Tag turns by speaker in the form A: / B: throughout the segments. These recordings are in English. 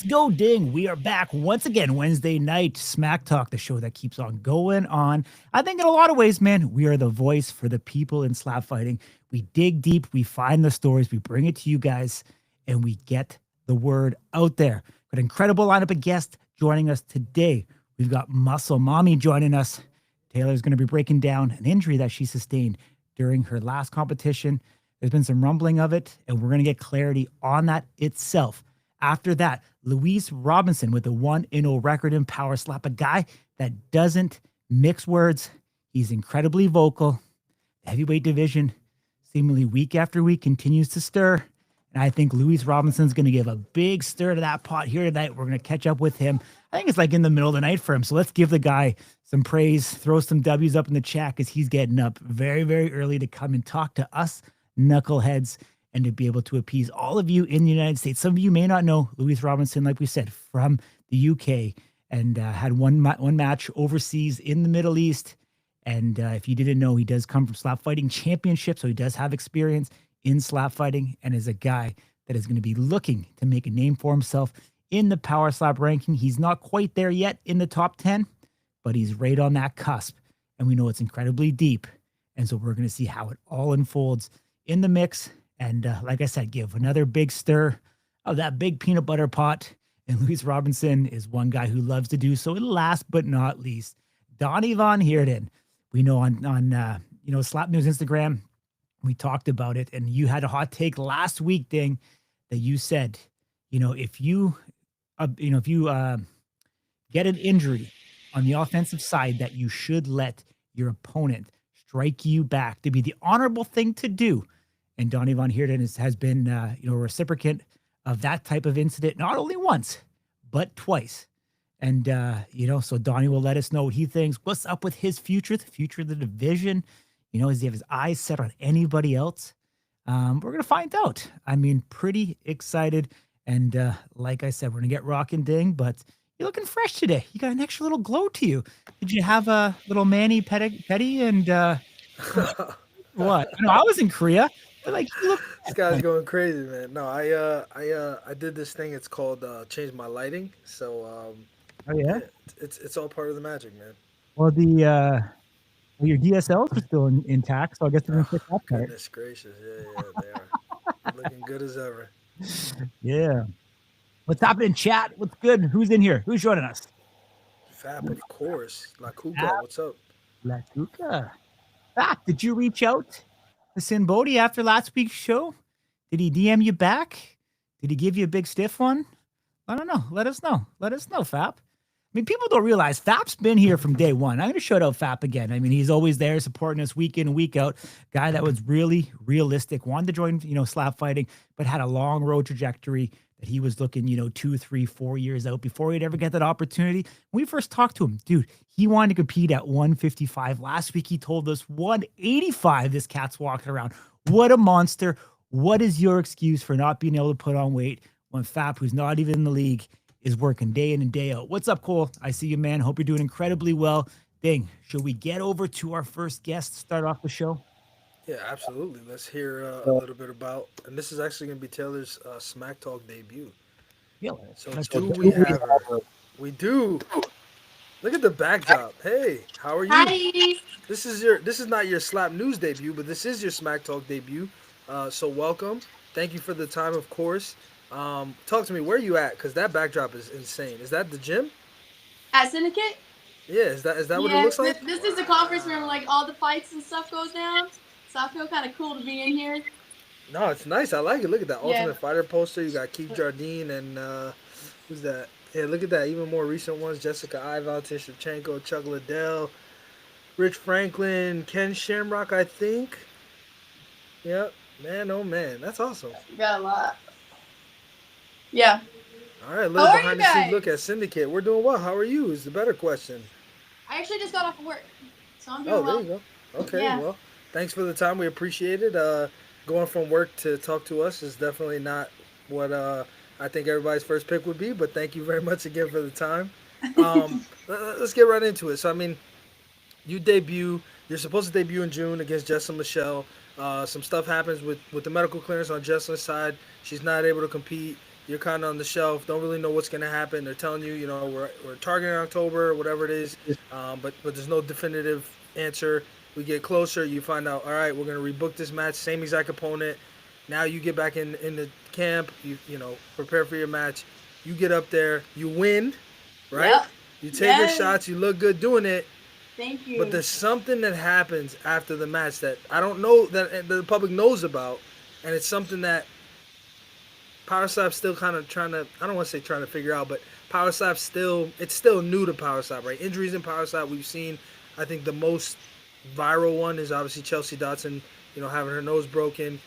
A: go, Ding. We are back once again Wednesday night. Smack Talk, the show that keeps on going on. I think in a lot of ways, man, we are the voice for the people in slap fighting. We dig deep, we find the stories, we bring it to you guys, and we get the word out there. Got an incredible lineup of guests joining us today. We've got Muscle Mommy joining us. Taylor's going to be breaking down an injury that she sustained during her last competition. There's been some rumbling of it, and we're going to get clarity on that itself. After that, Luis Robinson with a 1-0 record in power slap, a guy that doesn't mix words. He's incredibly vocal. The heavyweight division, seemingly week after week, continues to stir. And I think Luis Robinson's going to give a big stir to that pot here tonight. We're going to catch up with him. I think it's like in the middle of the night for him. So let's give the guy some praise, throw some W's up in the chat because he's getting up very, very early to come and talk to us knuckleheads and to be able to appease all of you in the United States. Some of you may not know Luis Robinson, like we said, from the UK, and had one match overseas in the Middle East. And if you didn't know, he does come from slap fighting championship, so he does have experience in slap fighting and is a guy that is going to be looking to make a name for himself in the power slap ranking. He's not quite there yet in the top 10, but he's right on that cusp. And we know it's incredibly deep. And so we're going to see how it all unfolds in the mix. And like I said, give another big stir of that big peanut butter pot. And Luis Robinson is one guy who loves to do so. And last but not least, Danie Van Heerden. We know on Slap News Instagram, we talked about it, and you had a hot take last week, Ding, that you said, if you get an injury on the offensive side, that you should let your opponent strike you back to be the honorable thing to do. And Danie Van Heerden has been, a reciprocant of that type of incident, not only once, but twice. And, so Donnie will let us know what he thinks. What's up with his future, the future of the division? Does he have his eyes set on anybody else? We're going to find out. I mean, pretty excited. And like I said, we're going to get rocking, Ding, but you're looking fresh today. You got an extra little glow to you. Did you have a little mani petty and what? I was in Korea. Like, you look
B: This guy's going crazy, man. No, I did this thing. It's called change my lighting. So
A: oh yeah,
B: it's all part of the magic, man.
A: well your DSLs are still intact, so I guess they're gonna
B: Oh,
A: pick that part.
B: goodness gracious. Yeah, they are. Looking good as ever.
A: Yeah. What's happening, chat? What's good? Who's in here? Who's joining us?
B: Fap, of course. La
A: Ah,
B: Cuca, what's up?
A: La Tuca. Did you reach out to Sinbodi after last week's show? Did he DM you back? Did he give you a big stiff one? I don't know. Let us know. Let us know, Fap. I mean, people don't realize Fap's been here from day one. I'm going to shout out Fap again. I mean, he's always there supporting us week in and week out. Guy that was really realistic, wanted to join, slap fighting, but had a long road trajectory that he was looking, 2, 3, 4 years out before he'd ever get that opportunity. When we first talked to him, dude, he wanted to compete at 155. Last week, he told us 185. This cat's walking around. What a monster. What is your excuse for not being able to put on weight when Fap, who's not even in the league, is working day in and day out? What's up, Cole? I see you, man. Hope you're doing incredibly well. Ding, should we get over to our first guest to start off the show?
B: Yeah, absolutely. Let's hear a little bit about, and this is actually going to be Taylor's Smack Talk debut.
A: Yeah,
B: So
A: let's
B: do we have her? We do. Look at the backdrop. Hey, how are you?
C: Hi.
B: This is not your Slap News debut, but this is your Smack Talk debut. So welcome. Thank you for the time, of course. Talk to me. Where are you at? Because that backdrop is insane. Is that the gym?
C: At Syndicate?
B: Yeah. Is that what it
C: Yeah,
B: looks like?
C: this is the conference room where like all the fights and stuff goes down. So I feel kind of cool to be in here.
B: No, it's nice. I like it. Look at that
C: Yeah.
B: Ultimate Fighter poster. You got Keith Jardine and who's that? Yeah, look at that. Even more recent ones: Jessica Ival, Shevchenko, Chuck Liddell, Rich Franklin, Ken Shamrock, I think. Yep. Man, oh man, that's awesome.
C: Got a lot. Yeah.
B: All right,
C: How
B: little
C: are
B: behind
C: you
B: the scenes
C: guys?
B: look at Syndicate. We're doing well. How are you? Is the better question.
C: I actually just got off of work. So I'm doing
B: Oh, there
C: well.
B: you go. Okay,
C: Yeah.
B: well, thanks for the time. We appreciate it. Going from work to talk to us is definitely not what I think everybody's first pick would be, but thank you very much again for the time. Let's get right into it. So, I mean, you debut. You're supposed to debut in June against Jessalyn Michelle. Some stuff happens with the medical clearance on Jessalyn's side. She's not able to compete. You're kind of on the shelf. Don't really know what's gonna happen. They're telling you, you know, we're targeting October, whatever it is, but there's no definitive answer. We get closer. You find out. All right, we're gonna rebook this match. Same exact opponent. Now you get back in the camp. You know, prepare for your match. You get up there. You win, right?
C: Yep.
B: You take your shots. You look good doing it.
C: Thank you.
B: But there's something that happens after the match that I don't know that the public knows about, and it's something that Power Slap's still kind of trying to, I don't want to say trying to figure out, but Power Slap's still, it's still new to Power Slap, right? Injuries in Power Slap, we've seen, I think the most viral one is obviously Chelsea Dotson, you know, having her nose broken.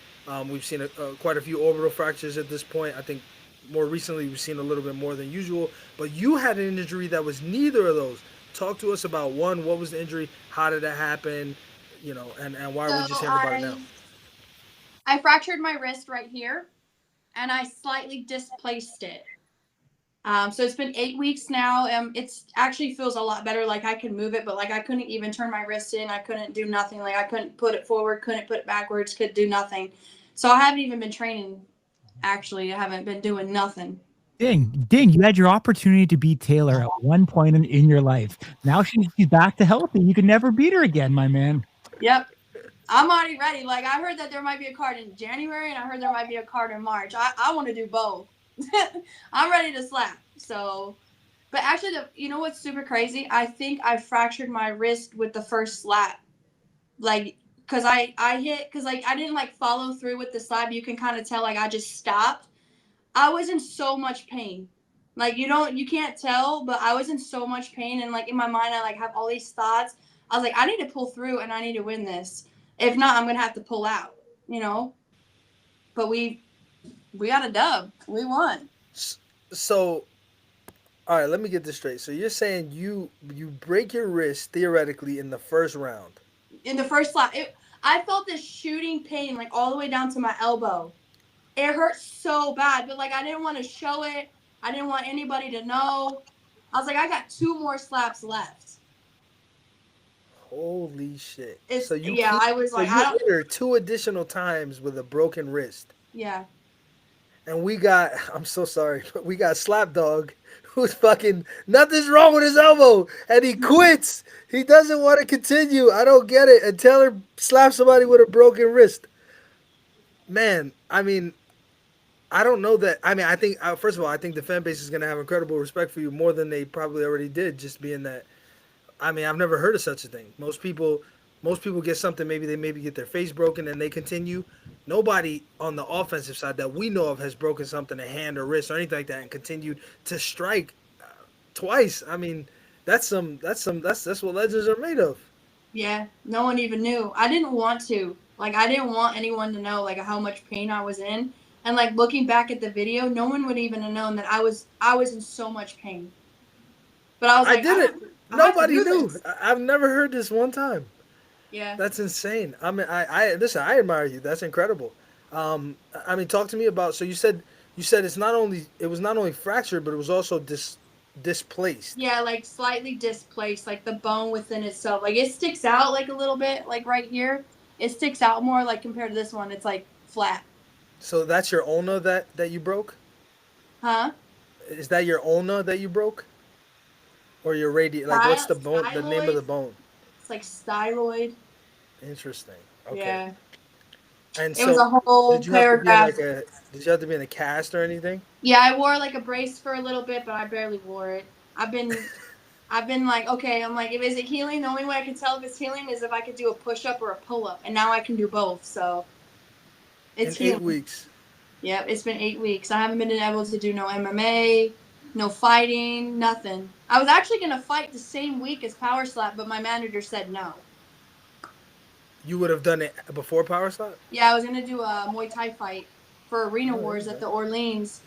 B: We've seen quite a few orbital fractures at this point. I think more recently we've seen a little bit more than usual. But you had an injury that was neither of those. Talk to us about, one, what was the injury? How did that happen? You know, and why are we just hearing about it now?
C: I fractured my wrist right here, and I slightly displaced it. So it's been 8 weeks now. It's actually feels a lot better. Like I can move it, but like I couldn't even turn my wrist in. I couldn't do nothing. Like I couldn't put it forward, couldn't put it backwards, could do nothing. So I haven't even been training. Actually, I haven't been doing nothing.
A: Ding, you had your opportunity to beat Taylar at one point in your life. Now she's back to healthy. You can never beat her again, my man.
C: Yep. I'm already ready. Like I heard that there might be a card in January, and I heard there might be a card in March. I want to do both. I'm ready to slap. So, but actually, you know what's super crazy? I think I fractured my wrist with the first slap. Like, cause I hit, cause like I didn't like follow through with the slap. You can kind of tell like I just stopped. I was in so much pain. Like you can't tell, but I was in so much pain, and like in my mind, I like have all these thoughts. I was like, I need to pull through, and I need to win this. If not, I'm gonna have to pull out. You know. But we got a dub. We won.
B: So, all right, let me get this straight. So you're saying you break your wrist theoretically in the first round.
C: In the first slap, I felt this shooting pain like all the way down to my elbow. It hurt so bad, but like I didn't want to show it. I didn't want anybody to know. I was like, I got 2 more slaps left.
B: Holy shit!
C: I was like, I don't.
B: Hit her 2 additional times with a broken wrist.
C: Yeah.
B: And we got, I'm so sorry, but we got Slapdog, who's fucking, nothing's wrong with his elbow, and he quits. He doesn't want to continue. I don't get it. And Taylor slaps somebody with a broken wrist. Man, I mean, I don't know that. I mean, I think, first of all, I think the fan base is going to have incredible respect for you more than they probably already did, just being that. I mean, I've never heard of such a thing. Most people get something, they get their face broken and they continue. Nobody on the offensive side that we know of has broken something, a hand or wrist or anything like that, and continued to strike twice. I mean, that's what legends are made of.
C: Yeah, no one even knew. I didn't want to. Like, I didn't want anyone to know, like, how much pain I was in. And, like, looking back at the video, no one would even have known that I was in so much pain. But I was like,
B: I did it. Nobody knew. I've never heard this one time.
C: Yeah.
B: That's insane. I mean, listen, I admire you. That's incredible. I mean, talk to me about, so you said it was not only fractured, but it was also displaced.
C: Yeah, like slightly displaced, like the bone within itself. Like it sticks out like a little bit, like right here. It sticks out more like compared to this one. It's like flat.
B: So that's your ulna that you broke?
C: Huh?
B: Is that your ulna that you broke? Or your like what's the bone, the name of the bone?
C: It's like styroid.
B: Interesting. Okay.
C: Yeah.
B: And
C: it was a whole paragraph.
B: Did you have to be in a cast or anything?
C: Yeah, I wore like a brace for a little bit, but I barely wore it. I've been like, okay, I'm like, is it healing? The only way I can tell if it's healing is if I could do a push-up or a pull-up, and now I can do both. So it's
B: in 8 weeks.
C: Yeah, it's been 8 weeks. I haven't been able to do no MMA, no fighting, nothing. I was actually gonna fight the same week as Power Slap, but my manager said no.
B: You would have done it before Power Slap?
C: Yeah, I was gonna do a Muay Thai fight for Arena Wars at the Orleans,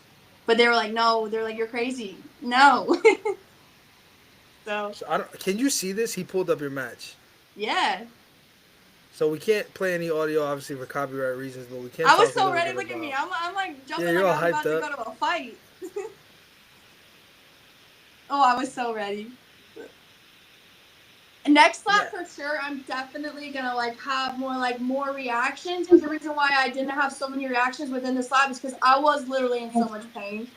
C: but they were like, no. They're like, you're crazy. No. So
B: can you see this? He pulled up your match.
C: Yeah.
B: So we can't play any audio, obviously, for copyright reasons, but we can.
C: I was so ready. Look at me. I'm like jumping.
B: Yeah, you're
C: like
B: all
C: I'm
B: hyped
C: about to go to a fight. Oh, I was so ready. Next slap for sure. I'm definitely gonna like have more reactions. Because the reason why I didn't have so many reactions within the slap is because I was literally in so much pain.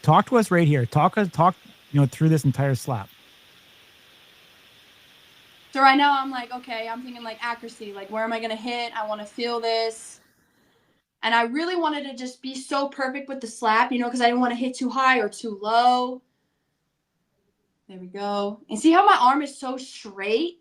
A: Talk to us right here. Talk, through this entire slap.
C: So right now I'm like, okay, I'm thinking like accuracy. Like, where am I gonna hit? I want to feel this. And I really wanted to just be so perfect with the slap, because I didn't want to hit too high or too low. There we go. And see how my arm is so straight?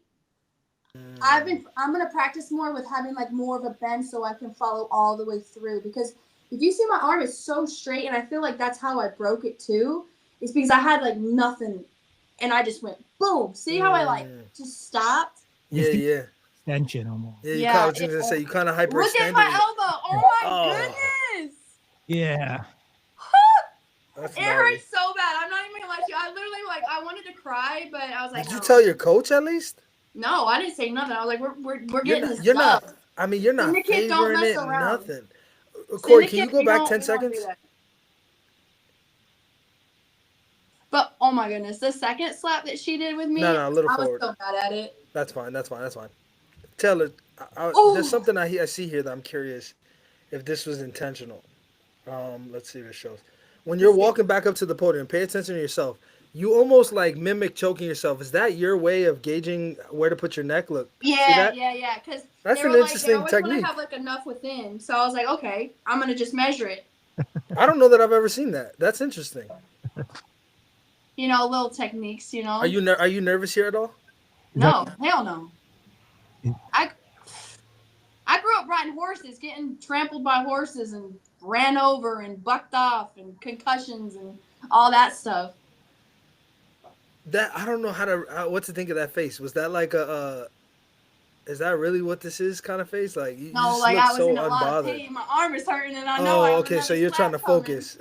C: I'm going to practice more with having like more of a bend so I can follow all the way through. Because if you see my arm is so straight, and I feel like that's how I broke it too, it's because I had like nothing and I just went boom. See how I like just stopped?
B: Yeah.
A: Extension almost.
B: Yeah, I was going to say, you kind of hyperextended.
C: Look at my elbow. Oh my goodness.
A: Yeah.
C: It hurts so bad. I'm not even gonna lie to you. I literally I wanted to cry, but I was like,
B: Did you tell your coach at least?
C: No, I didn't say nothing. I was like, we're getting this.
B: You're not. I mean, you're not favoring it. Nothing. Corey, can you go back 10 seconds?
C: But oh my goodness, the second slap that she did with me,
B: a little forward.
C: I was so bad at it.
B: That's fine. Taylor, there's something I see here that I'm curious if this was intentional. Let's see what it shows. When you're walking back up to the podium, pay attention to yourself. You almost like mimic choking yourself. Is that your way of gauging where to put your neck? Look.
C: Yeah. Because
B: that's an interesting technique.
C: I want to have like enough within, so I was like, okay, I'm gonna just measure it.
B: I don't know that I've ever seen that. That's interesting.
C: Little techniques.
B: Are you nervous here at all?
C: No, hell no. I grew up riding horses, getting trampled by horses, and ran over and bucked off and concussions and all that stuff.
B: That I don't know what to think of that face. Was that like is that really what this is kind of face? Like you
C: no,
B: just
C: like
B: look
C: I was
B: so
C: in a lot of
B: unbothered.
C: pain. My arm is hurting, and I know.
B: Oh, okay. So you're trying to focus.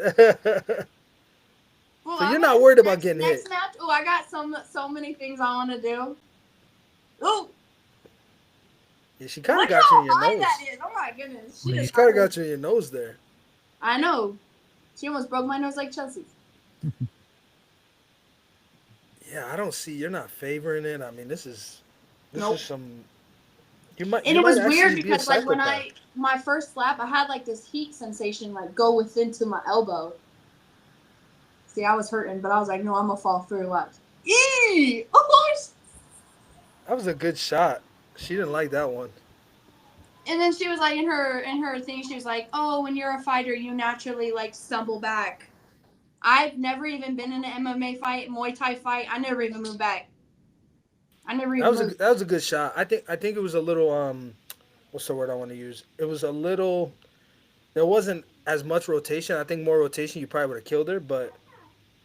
C: Well,
B: so you're not worried about getting hit.
C: Next match, I got so many things I want to do. Ooh.
B: Yeah, she kind of got you in your nose.
C: That is. Oh my goodness.
B: She kind of got you in your nose there.
C: I know. She almost broke my nose like Chelsea.
B: Yeah, I don't see. You're not favoring it. I mean, this is some. You might.
C: And it was weird because like when my first slap, I had like this heat sensation like go within to my elbow. See, I was hurting, but I was like, no, I'm gonna fall through. Watch. Eee! Oh,
B: that was a good shot. She didn't like that one.
C: And then she was like, in her thing, she was like, oh, when you're a fighter, you naturally like stumble back. I've never even been in an MMA fight, Muay Thai fight. I never even moved back. I never even moved.
B: That was a good shot. I think it was a little what's the word I want to use? It was a little. There wasn't as much rotation. I think more rotation, you probably would have killed her, but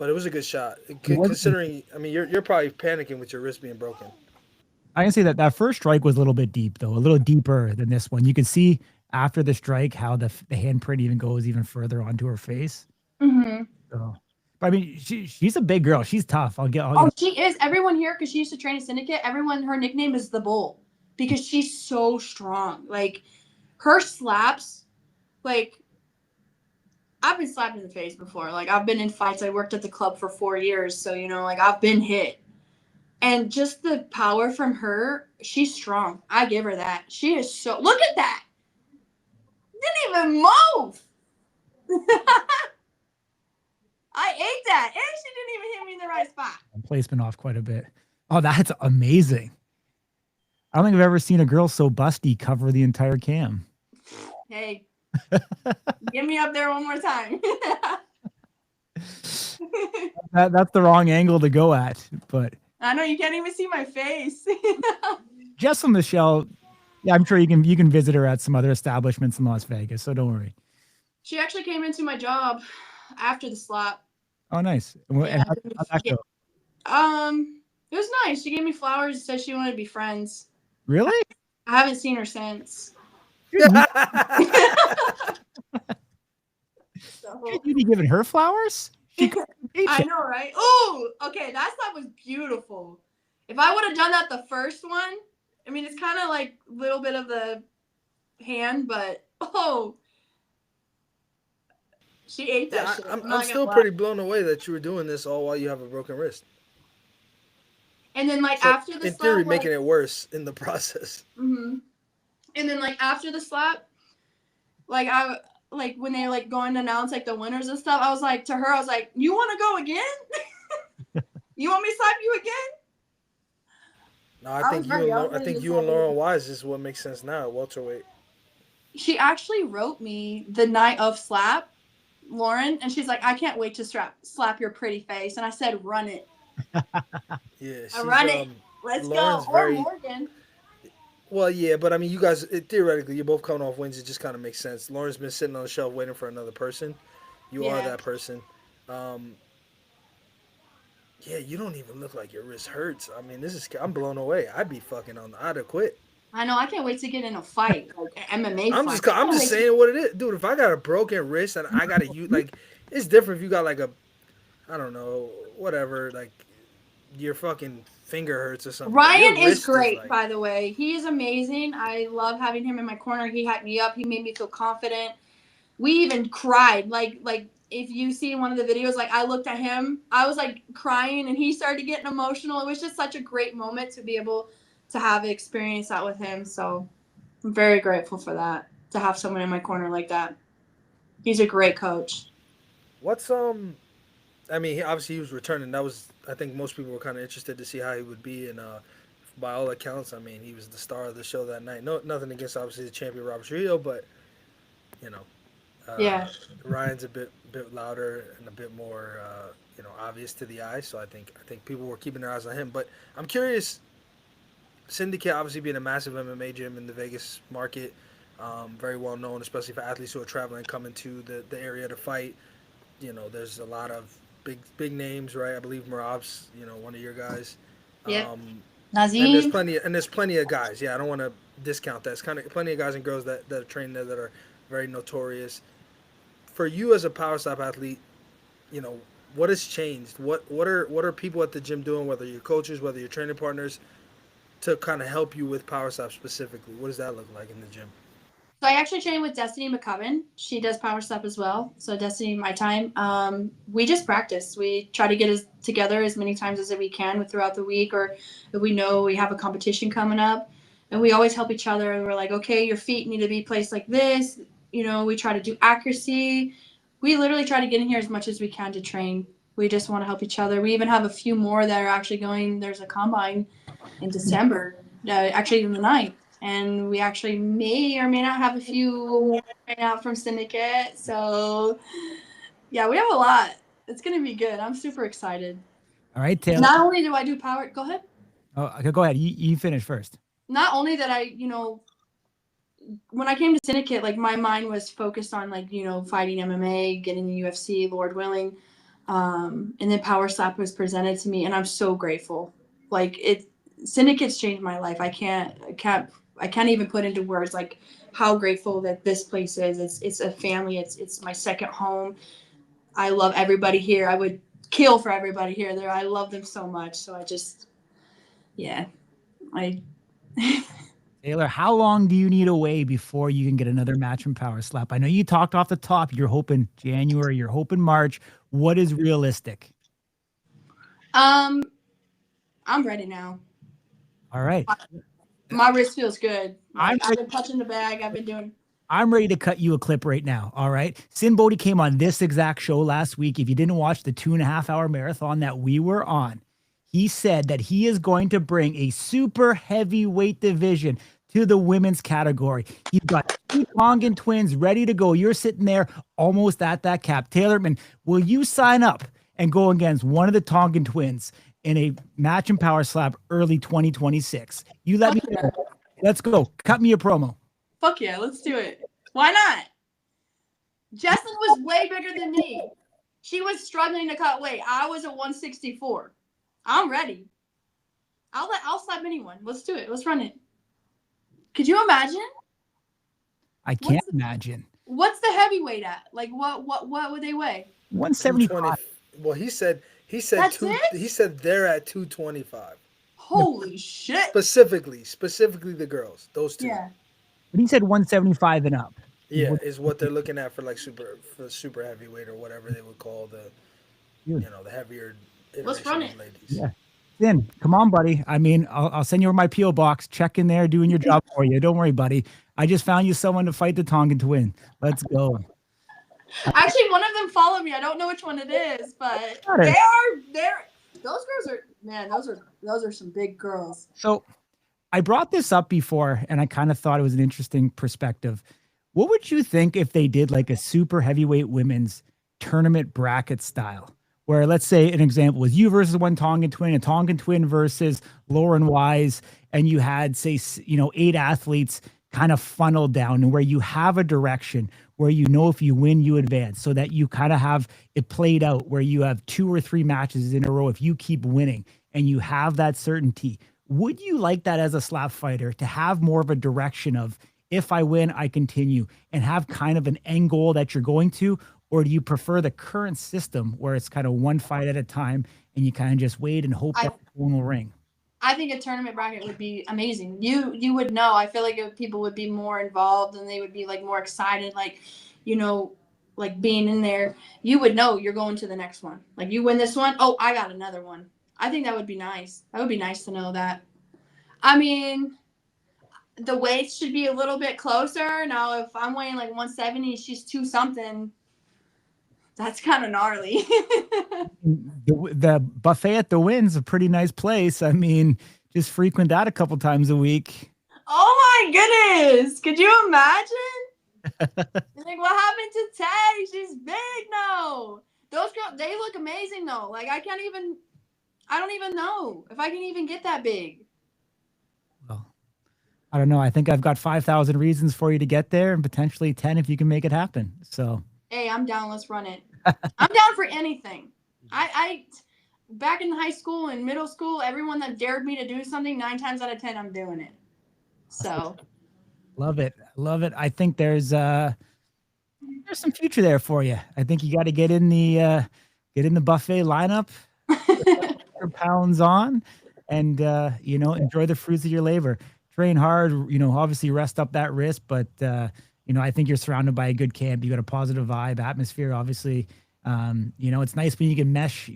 B: it was a good shot. Considering, I mean, you're probably panicking with your wrist being broken.
A: I can say that first strike was a little bit deep, though, a little deeper than this one. You could see after the strike how the handprint even goes even further onto her face.
C: Mm-hmm.
A: So, but I mean, she's a big girl. She's tough.
C: She is. Everyone here, because she used to train a syndicate, her nickname is the Bull because she's so strong. Like, her slaps, like, I've been slapped in the face before. Like, I've been in fights. I worked at the club for 4 years. So, like, I've been hit. And just the power from her, she's strong. I give her that. She is so... Look at that! Didn't even move! I ate that. And she didn't even hit me in the right spot.
A: Placement off quite a bit. Oh, that's amazing. I don't think I've ever seen a girl so busty cover the entire cam.
C: Hey. Get me up there one more time.
A: That's the wrong angle to go at, but...
C: I know, you can't even see my face.
A: Jessa Michelle, yeah, I'm sure you can visit her at some other establishments in Las Vegas, so don't worry.
C: She actually came into my job after the slap.
A: Oh, nice. And how'd that go?
C: It was nice. She gave me flowers, said she wanted to be friends.
A: Really?
C: I haven't seen her since.
A: You'd be giving her flowers?
C: I know, right? Oh, okay. That slap was beautiful. If I would have done that the first one, I mean, it's kind of like a little bit of the hand, but she ate that shit.
B: I'm still pretty blown away that you were doing this all while you have a broken wrist.
C: And then like
B: So
C: after the
B: in
C: slap,
B: theory,
C: like,
B: making it worse in the process.
C: and then like after the slap, like like when they like going to announce like the winners and stuff, I was like to her, I was like, you want to go again? You want me to slap you again?
B: No, I
C: I was
B: think
C: ready. I was
B: I
C: ready
B: think
C: to
B: you
C: slap
B: and
C: her.
B: Lauren Wise is what makes sense now at welterweight.
C: She actually wrote me the night of slap, Lauren, and she's like, I can't wait to slap your pretty face. And I said, run it.
B: Yeah,
C: I
B: she's
C: run it. Let's
B: Lauren's
C: go. Or
B: very
C: Morgan.
B: well. Yeah, but I mean, you guys theoretically, you're both coming off wins. It just kind of makes sense. Lauren's been sitting on the shelf waiting for another person. You are
C: Yeah.
B: that person. Um, yeah, you don't even look like your wrist hurts. I mean, I'm blown away. I'd be fucking I'd have quit.
C: I know. I can't wait to get in a fight, like an MMA fight.
B: I'm just saying what it is, dude. If I got a broken wrist and I got to use like, it's different if you got like a, I don't know, whatever, like your fucking finger hurts or something.
C: Ryan
B: Your
C: is
B: wrist
C: great,
B: like,
C: by the way. He is amazing. I love having him in my corner. He hyped me up. He made me feel confident. We even cried. Like if you see one of the videos, like I looked at him, I was like crying, and he started getting emotional. It was just such a great moment to be able to have experienced that with him. So I'm very grateful for that, to have someone in my corner like that. He's a great coach.
B: what's I mean, obviously he was returning. That was, I think most people were kind of interested to see how he would be, and by all accounts, I mean, he was the star of the show that night. No, nothing against obviously the champion Robert Trujillo, but you know,
C: Yeah.
B: Ryan's a bit louder and a bit more obvious to the eye. So I think people were keeping their eyes on him. But I'm curious. Syndicate obviously being a massive MMA gym in the Vegas market, very well known, especially for athletes who are traveling coming to the area to fight. There's a lot of big names, right? I believe Marab's, one of your guys.
C: Yeah.
B: And there's
C: Nazim.
B: plenty of guys. Yeah, I don't want to discount that. It's kind of plenty of guys and girls that are trained there that are very notorious. For you as a power stop athlete, what has changed? What are people at the gym doing? Whether you're coaches, whether you're training partners, to kind of help you with power stop specifically. What does that look like in the gym?
C: So I actually train with Destiny McCubbin. She does power step as well. So Destiny, my time. We just practice. We try to get together as many times as we can throughout the week, or if we know we have a competition coming up, and we always help each other. And we're like, okay, your feet need to be placed like this. We try to do accuracy. We literally try to get in here as much as we can to train. We just want to help each other. We even have a few more that are actually going. There's a combine in December, actually in the 9th. And we actually may or may not have a few right out from Syndicate. So, yeah, we have a lot. It's going to be good. I'm super excited.
A: All right, Taylor.
C: Not only do I do power, go ahead.
A: Oh, okay, go ahead. You finish first.
C: Not only that when I came to Syndicate, like my mind was focused on fighting MMA, getting the UFC, Lord willing. And then Power Slap was presented to me, and I'm so grateful. Syndicate's changed my life. I can't even put into words like how grateful that this place is. It's a family. It's my second home. I love everybody here. I would kill for everybody here. I love them so much. So
A: Taylor, how long do you need away before you can get another match from Power Slap? I know you talked off the top. You're hoping January. You're hoping March. What is realistic?
C: I'm ready now.
A: All right.
C: My wrist feels good.
A: I've
C: been touching the bag. I've been doing.
A: I'm ready to cut you a clip right now. All right. Sin Bodhi came on this exact show last week. If you didn't watch the 2.5-hour marathon that we were on, he said that he is going to bring a super heavyweight division to the women's category. He's got 2 Tongan twins ready to go. You're sitting there almost at that cap. Taylar Minton, will you sign up and go against one of the Tongan twins in a match and Power Slap early 2026? You let me know. Let's go. Cut me a promo.
C: Fuck yeah, let's do it. Why not? Jesslyn was way bigger than me. She was struggling to cut weight. I was at 164. I'm ready. I'll slap anyone. Let's do it. Let's run it. Could you imagine?
A: I can't imagine.
C: What's the heavyweight at? Like what would they weigh?
A: 175.
B: Well, he said
C: That's
B: two.
C: it?
B: He said they're at 225.
C: Holy shit.
B: Specifically the girls, those two.
C: Yeah.
A: But he said 175 and up.
B: Yeah, is what they're looking at for super heavyweight or whatever they would call the heavier.
C: Let's run it.
B: Ladies.
A: Yeah. in. Come on, buddy. I mean, I'll send you over my PO box. Check in there, doing your job for you. Don't worry, buddy. I just found you someone to fight the Tongan twin. Let's go.
C: Actually, one of them followed me. I don't know which one it is, but they're those girls are, man, those are some big girls.
A: So I brought this up before, and I kind of thought it was an interesting perspective. What would you think if they did like a super heavyweight women's tournament bracket style? Where, let's say an example was you versus one Tongan twin, a Tongan twin versus Lauren Wise, and you had, say, 8 athletes kind of funneled down, and where you have a direction where you know if you win, you advance, so that you kind of have it played out where you have 2 or 3 matches in a row if you keep winning and you have that certainty. Would you like that as a slap fighter, to have more of a direction of, if I win, I continue, and have kind of an end goal that you're going to? Or do you prefer the current system where it's kind of one fight at a time and you kind of just wait and hope that one will ring?
C: I think a tournament bracket would be amazing. You would know. I feel like if people would be more involved and they would be like more excited, like, like being in there. You would know you're going to the next one. Like, you win this one, oh, I got another one. I think that would be nice. That would be nice to know that. I mean, the weights should be a little bit closer. Now, if I'm weighing like 170, she's 2 something. That's kind of gnarly.
A: The buffet at the Wynn's a pretty nice place. I mean, just frequent that a couple times a week.
C: Oh my goodness. Could you imagine? Like, what happened to Tay? She's big now. Those girls, they look amazing though. Like, I don't even know if I can even get that big.
A: Well, I don't know. I think I've got 5,000 reasons for you to get there, and potentially 10 if you can make it happen. So,
C: hey, I'm down. Let's run it. I'm down for anything. I back in high school and middle school, everyone that dared me to do something, 9 times out of 10, I'm doing it. So,
A: love it. I think there's some future there for you. I think you got to get in the buffet lineup, put pounds on, and enjoy the fruits of your labor. Train hard. Obviously rest up that wrist, but I think you're surrounded by a good camp. You got a positive vibe, atmosphere. Obviously, it's nice when you can mesh,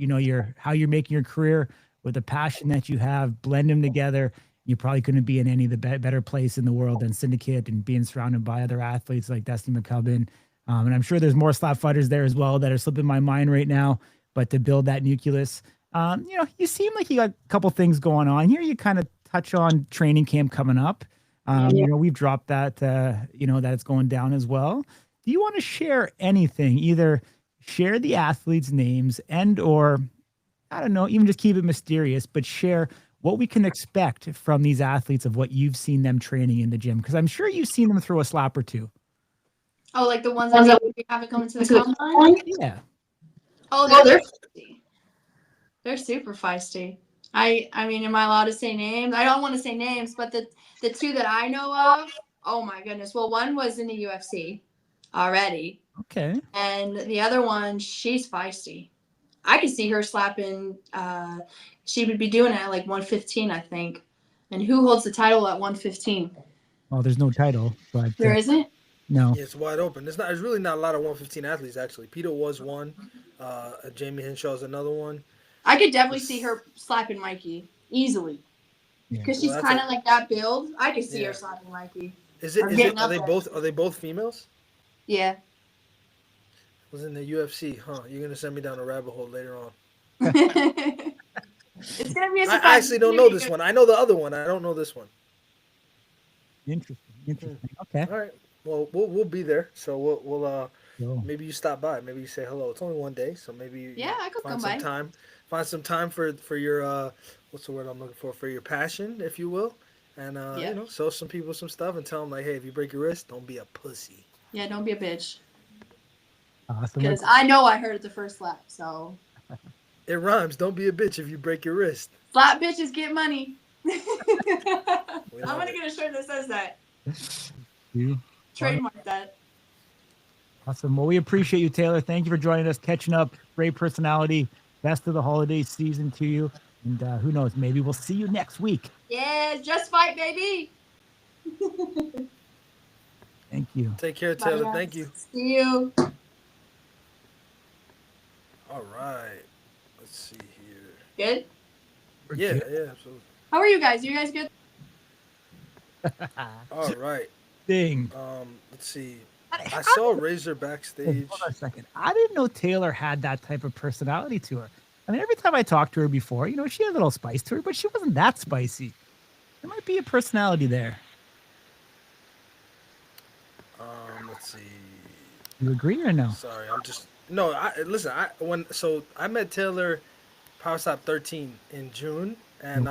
A: how you're making your career with the passion that you have, blend them together. You probably couldn't be in any of the better place in the world than Syndicate, and being surrounded by other athletes like Destiny McCubbin. And I'm sure there's more slap fighters there as well that are slipping my mind right now. But to build that nucleus, you seem like you got a couple things going on here. You kind of touch on training camp coming up. We've dropped that, that it's going down as well. Do you want to share anything? Either share the athletes' names or, I don't know, even just keep it mysterious, but share what we can expect from these athletes of what you've seen them training in the gym. Because I'm sure you've seen them throw a slap or two.
C: Oh, like the ones that we haven't come into the combine?
A: Yeah.
C: Oh, they're feisty. They're super feisty. I mean, am I allowed to say names? I don't want to say names, but the 2 that I know of, oh my goodness. Well, one was in the UFC already.
A: Okay.
C: And the other one, she's feisty. I could see her slapping, she would be doing it at like 115, I think. And who holds the title at 115?
A: Well, there's no title, but
C: there isn't?
A: No.
B: Yeah, it's wide open. There's really not a lot of 115 athletes, actually. Peter was one. Jamie Henshaw is another one.
C: I could definitely see her slapping Mikey easily. Because she's kind of like that build. I could see her slapping Mikey.
B: Are they both females?
C: Yeah.
B: Was in the UFC, huh? You're gonna send me down a rabbit hole later on.
C: It's gonna be a surprise.
B: I actually don't know this one. I know the other one. I don't know this one.
A: Interesting. Okay.
B: All right. Well, we'll be there. So we'll maybe you stop by. Maybe you say hello. It's only one day, so maybe
C: I could come by.
B: Find some time for your what's the word I'm looking for your passion, if you will, and show some people some stuff and tell them like, hey, if you break your wrist, don't be a pussy.
C: Yeah, don't be a bitch.
A: Awesome.
C: Because I know I heard it the first slap, so.
B: It rhymes. Don't be a bitch if you break your wrist.
C: Slap bitches get money. I'm gonna get a shirt that says that. Trademark that.
A: Awesome. Well, we appreciate you, Taylor. Thank you for joining us, catching up. Great personality. Best of the holiday season to you. And who knows, maybe we'll see you next week.
C: Yeah, just fight, baby.
B: Thank you. Take care, Taylor.
C: Bye,
B: thank you.
C: See you.
B: All right. Let's see here.
C: Good?
B: Yeah, absolutely.
C: How are you guys? You guys good?
B: All right.
A: Ding.
B: Let's see.
A: I
B: I saw
A: didn't-
B: Razor backstage.
A: Hold on a second. I didn't know Taylor had that type of personality to her. I mean, every time I talked to her before, she had a little spice to her, but she wasn't that spicy. There might be a personality there.
B: Let's see.
A: You agree or no?
B: Sorry, I'm just no. Listen. I met Taylor Power Stop 13 in June, and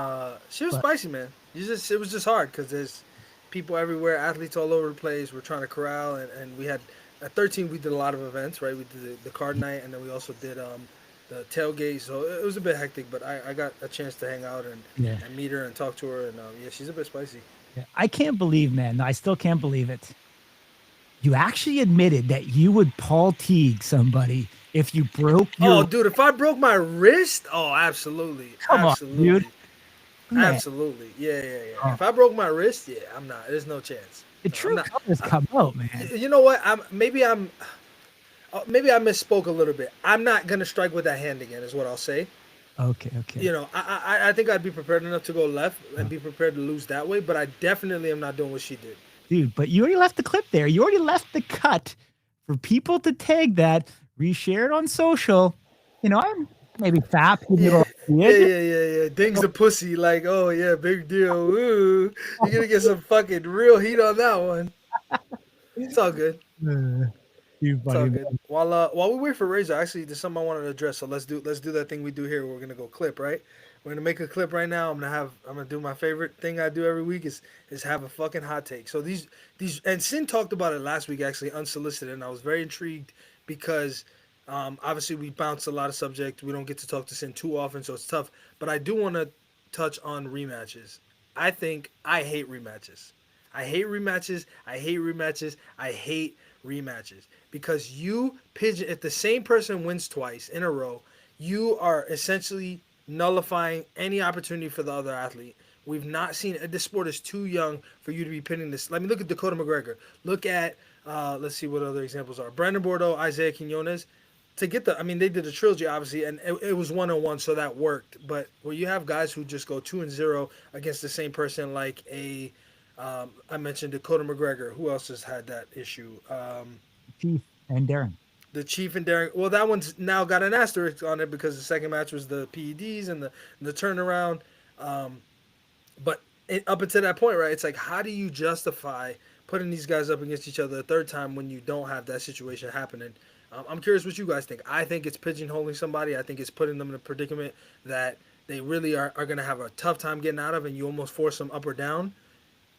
B: she was spicy, man. It was just hard because there's people everywhere, athletes all over the place. We're trying to corral, and we had at 13 we did a lot of events, right? We did the card night, and then we also did the tailgate. So it was a bit hectic, but I got a chance to hang out and meet her and talk to her, and yeah, she's a bit spicy.
A: Yeah, I can't believe, man. I still can't believe it. You actually admitted that you would Paul Teague somebody if you broke your...
B: Oh, dude, if I broke my wrist, absolutely.
A: Come
B: absolutely.
A: on, dude. Man.
B: Absolutely. Yeah.
A: Oh.
B: If I broke my wrist, I'm not. There's no chance.
A: The true colors come out, man.
B: You know what? Maybe I misspoke a little bit. I'm not gonna strike with that hand again, is what I'll say.
A: Okay.
B: I think I'd be prepared enough to go left and be prepared to lose that way, but I definitely am not doing what she did.
A: Dude, but you already left the clip there. You already left the cut for people to tag that, reshare it on social. I'm maybe fat.
B: Yeah. Ding's the pussy. Like, oh yeah, big deal. Ooh, you're gonna get some fucking real heat on that one. It's all good. It's all good. While we wait for Razor, actually, there's something I wanted to address. So let's do that thing we do here. We're gonna go clip, right? We're gonna make a clip right now. I'm gonna do my favorite thing I do every week is have a fucking hot take. So these and Sin talked about it last week actually unsolicited, and I was very intrigued because obviously we bounce a lot of subject. We don't get to talk to Sin too often, so it's tough. But I do want to touch on rematches. I hate rematches. I hate rematches because if the same person wins twice in a row, you are essentially nullifying any opportunity for the other athlete. We've not seen this sport is too young for you to be pitting this. Let me look at Dakota McGregor. Look at let's see what other examples are. Brandon Bordeaux, Isaiah Quinones. They did a trilogy obviously, and it was 1-on-1, so that worked. But where you have guys who just go 2-0 against the same person, like I mentioned Dakota McGregor. Who else has had that issue?
A: Chief and Darren. The
B: Chief and Darren. Well, that one's now got an asterisk on it because the second match was the PEDs and the turnaround. But up until that point, right, it's like, how do you justify putting these guys up against each other a third time when you don't have that situation happening? I'm curious what you guys think. I think it's pigeonholing somebody. I think it's putting them in a predicament that they really are going to have a tough time getting out of, and you almost force them up or down.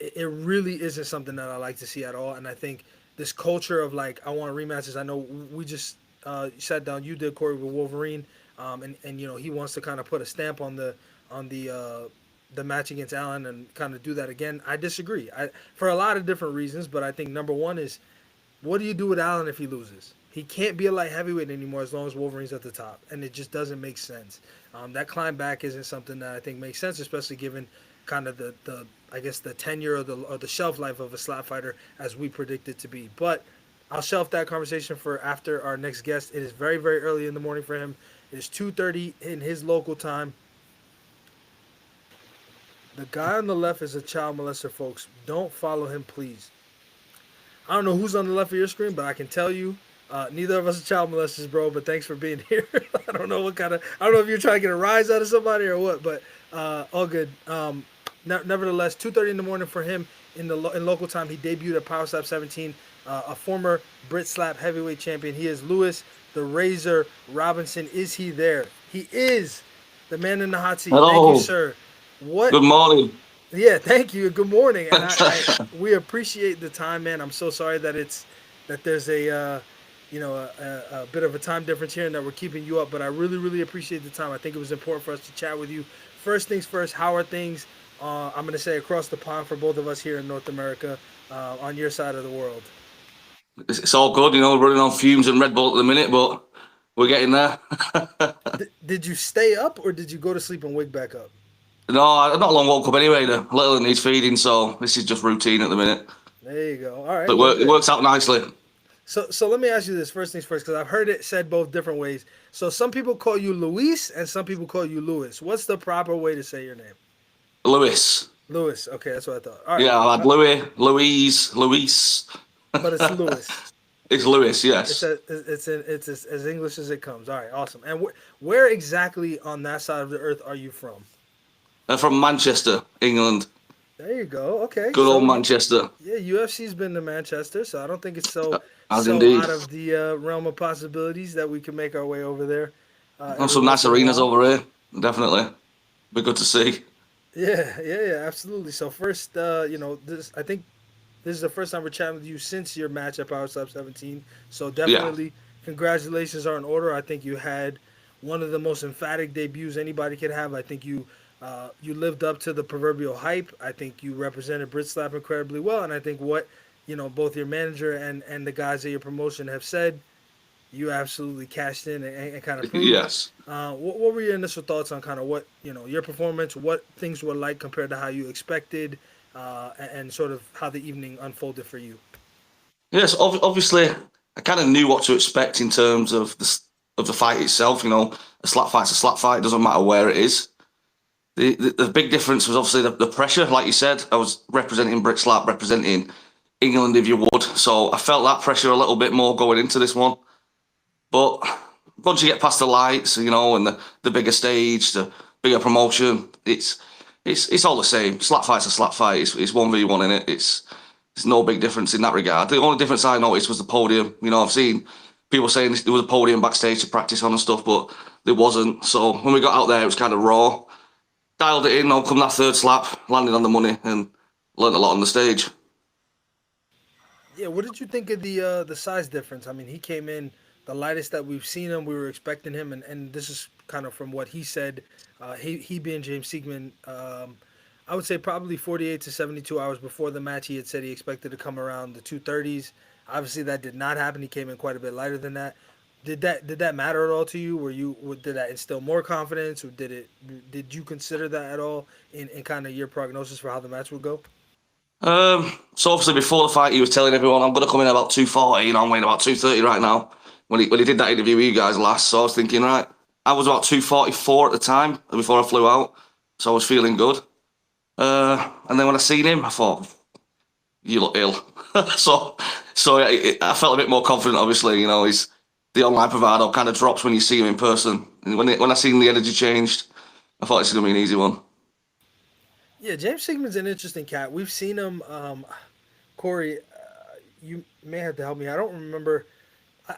B: It really isn't something that I like to see at all. And I think this culture of like, I want rematches. I know we just sat down. You did, Corey, with Wolverine, and he wants to kind of put a stamp on the match against Allen and kind of do that again. I disagree. For a lot of different reasons, but I think number one is, what do you do with Allen if he loses? He can't be a light heavyweight anymore as long as Wolverine's at the top, and it just doesn't make sense. That climb back isn't something that I think makes sense, especially given kind of the I guess the tenure or the shelf life of a slap fighter as we predict it to be. But I'll shelf that conversation for after our next guest. It is very, very early in the morning for him. It is 2:30 in his local time. The guy on the left is a child molester, folks. Don't follow him, please. I don't know who's on the left of your screen, but I can tell you, neither of us are child molesters, bro. But thanks for being here. I don't know if you're trying to get a rise out of somebody or what, but all good. Nevertheless, 2:30 in the morning for him in local time. He debuted at Power Slap 17, a former BritSlap Heavyweight Champion. He is Lewis the Razor Robinson. Is he there? He is the man in the hot seat.
D: Hello.
B: Thank you, sir.
D: Good morning.
B: Yeah, thank you. Good morning. And we appreciate the time, man. I'm so sorry that there's a bit of a time difference here and that we're keeping you up, but I really, really appreciate the time. I think it was important for us to chat with you. First things first, how are things? I'm going to say across the pond for both of us here in North America, on your side of the world.
D: It's all good, running on fumes and Red Bull at the minute, but we're getting there.
B: Did you stay up or did you go to sleep and wake back up?
D: No, not a long woke up anyway. The little one needs feeding, so this is just routine at the minute.
B: There you go. All right.
D: But it works out nicely.
B: So let me ask you this, first things first, because I've heard it said both different ways. So some people call you Luis and some people call you Lewis. What's the proper way to say your name?
D: Lewis.
B: Lewis. Okay, that's what I thought. All right.
D: Yeah, I had Louis, Louise, Luis.
B: But it's Lewis.
D: It's Lewis,
B: It's
D: yes.
B: as English as it comes. All right, awesome. And where exactly on that side of the earth are you from?
D: I'm from Manchester, England.
B: There you go. Okay.
D: Good old Manchester.
B: Yeah, UFC's been to Manchester, so I don't think it's
D: As
B: so
D: indeed.
B: out of the realm of possibilities that we can make our way over there.
D: And some nice arenas over here, definitely. Be good to see.
B: Yeah, absolutely. So first, I think this is the first time we're chatting with you since your match at Power Slap 17. So
D: Yeah.
B: definitely, congratulations are in order. I think you had one of the most emphatic debuts anybody could have. I think you lived up to the proverbial hype. I think you represented BritSlap incredibly well, and I think what both your manager and the guys at your promotion have said, you absolutely cashed in and kind of proved.
D: Yes.
B: What were your initial thoughts on kind of what your performance, what things were like compared to how you expected, and sort of how the evening unfolded for you?
D: Yes, obviously, I kind of knew what to expect in terms of the fight itself. A slap fight's a slap fight. It doesn't matter where it is. The big difference was obviously the pressure. Like you said, I was representing BritSlap, representing England, if you would. So I felt that pressure a little bit more going into this one. But once you get past the lights, and the bigger stage, the bigger promotion, it's all the same. Slap fight's a slap fight. It's 1v1 in it. It's no big difference in that regard. The only difference I noticed was the podium. I've seen people saying there was a podium backstage to practice on and stuff, but there wasn't. So when we got out there, it was kind of raw. Dialed it in, come that third slap, landed on the money, and learned a lot on the stage.
B: Yeah, what did you think of the size difference? I mean, he came in the lightest that we've seen him. We were expecting him, and this is kind of from what he said. He being James Siekmann, I would say probably 48 to 72 hours before the match, he had said he expected to come around the 230s. Obviously, that did not happen. He came in quite a bit lighter than that. Did that matter at all to you? Did that instill more confidence, or did you consider that at all in kind of your prognosis for how the match would go?
D: So obviously before the fight, he was telling everyone, I'm going to come in about 240. I'm weighing about 230 right now. When he did that interview with you guys last, so I was thinking, right, I was about 244 at the time before I flew out, so I was feeling good. And then when I seen him, I thought, you look ill. so I felt a bit more confident. Obviously, he's the online bravado kind of drops when you see him in person. And when I seen the energy changed, I thought it's going to be an easy one.
B: Yeah, James Siekmann's an interesting cat. We've seen him. Corey, you may have to help me. I don't remember.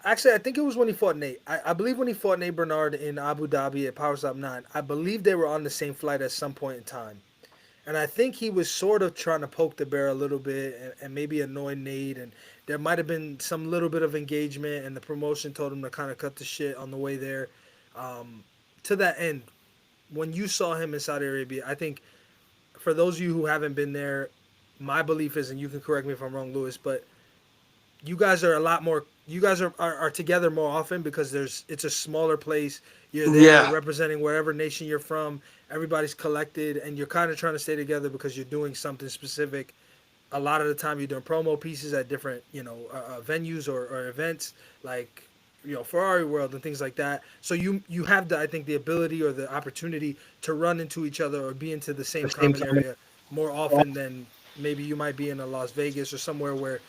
B: Actually, I think it was when he fought Nate. I believe when he fought Nate Bernard in Abu Dhabi at Power Slap 9, I believe they were on the same flight at some point in time. And I think he was sort of trying to poke the bear a little bit and maybe annoy Nate. And there might have been some little bit of engagement, and the promotion told him to kind of cut the shit on the way there. To that end, when you saw him in Saudi Arabia, I think for those of you who haven't been there, my belief is, and you can correct me if I'm wrong, Lewis, but you guys are a lot more. You guys are together more often because it's a smaller place. You're there representing wherever nation you're from. Everybody's collected, and you're kind of trying to stay together because you're doing something specific. A lot of the time, you're doing promo pieces at different, venues or events like, Ferrari World and things like that. So you have I think the ability or the opportunity to run into each other or be into the same common area more often than maybe you might be in a Las Vegas or somewhere where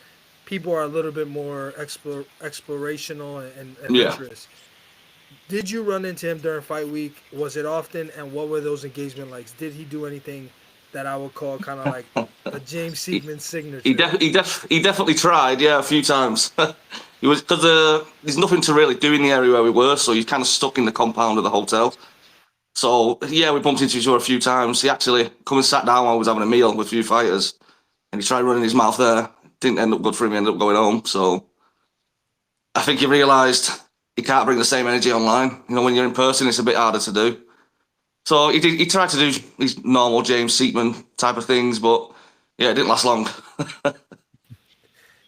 B: people are a little bit more explorational and adventurous. Did you run into him during fight week? Was it often? And what were those engagement likes? Did he do anything that I would call kind of like a James Siekmann signature?
D: He definitely tried, a few times. He was because there's nothing to really do in the area where we were, so you're kind of stuck in the compound of the hotel. So we bumped into each other a few times. He actually come and sat down while I was having a meal with a few fighters, and he tried running his mouth there. Didn't end up good for him. He ended up going home. So I think he realised he can't bring the same energy online. When you're in person, it's a bit harder to do. So he tried to do his normal James Siekmann type of things, but it didn't last long.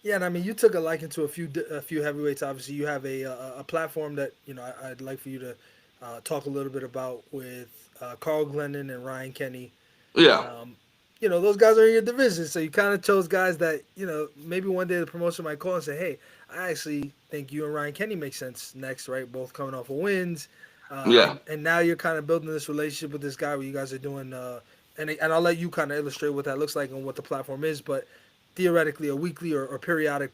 B: Yeah, and I mean, you took a liking to a few heavyweights. Obviously, you have a platform that I'd like for you to talk a little bit about with Carl Glennon and Ryan Kenny.
D: Yeah.
B: those guys are in your division. So you kind of chose guys that, maybe one day the promotion might call and say, hey, I actually think you and Ryan Kenny make sense next, right? Both coming off of wins.
D: Yeah.
B: And now you're kind of building this relationship with this guy where you guys are doing, and I'll let you kind of illustrate what that looks like and what the platform is, but theoretically a weekly or periodic,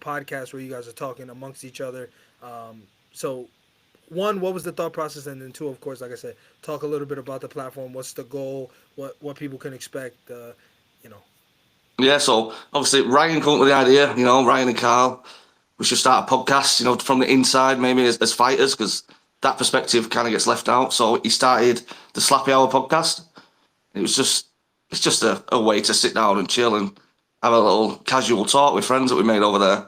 B: podcast where you guys are talking amongst each other. So one, what was the thought process? And then two, of course, like I said, talk a little bit about the platform. What's the goal? What people can expect,
D: Yeah, so obviously Ryan came up with the idea, Ryan and Carl, we should start a podcast, from the inside, maybe as fighters, because that perspective kind of gets left out. So he started the Slappy Hour podcast. It's just a way to sit down and chill and have a little casual talk with friends that we made over there.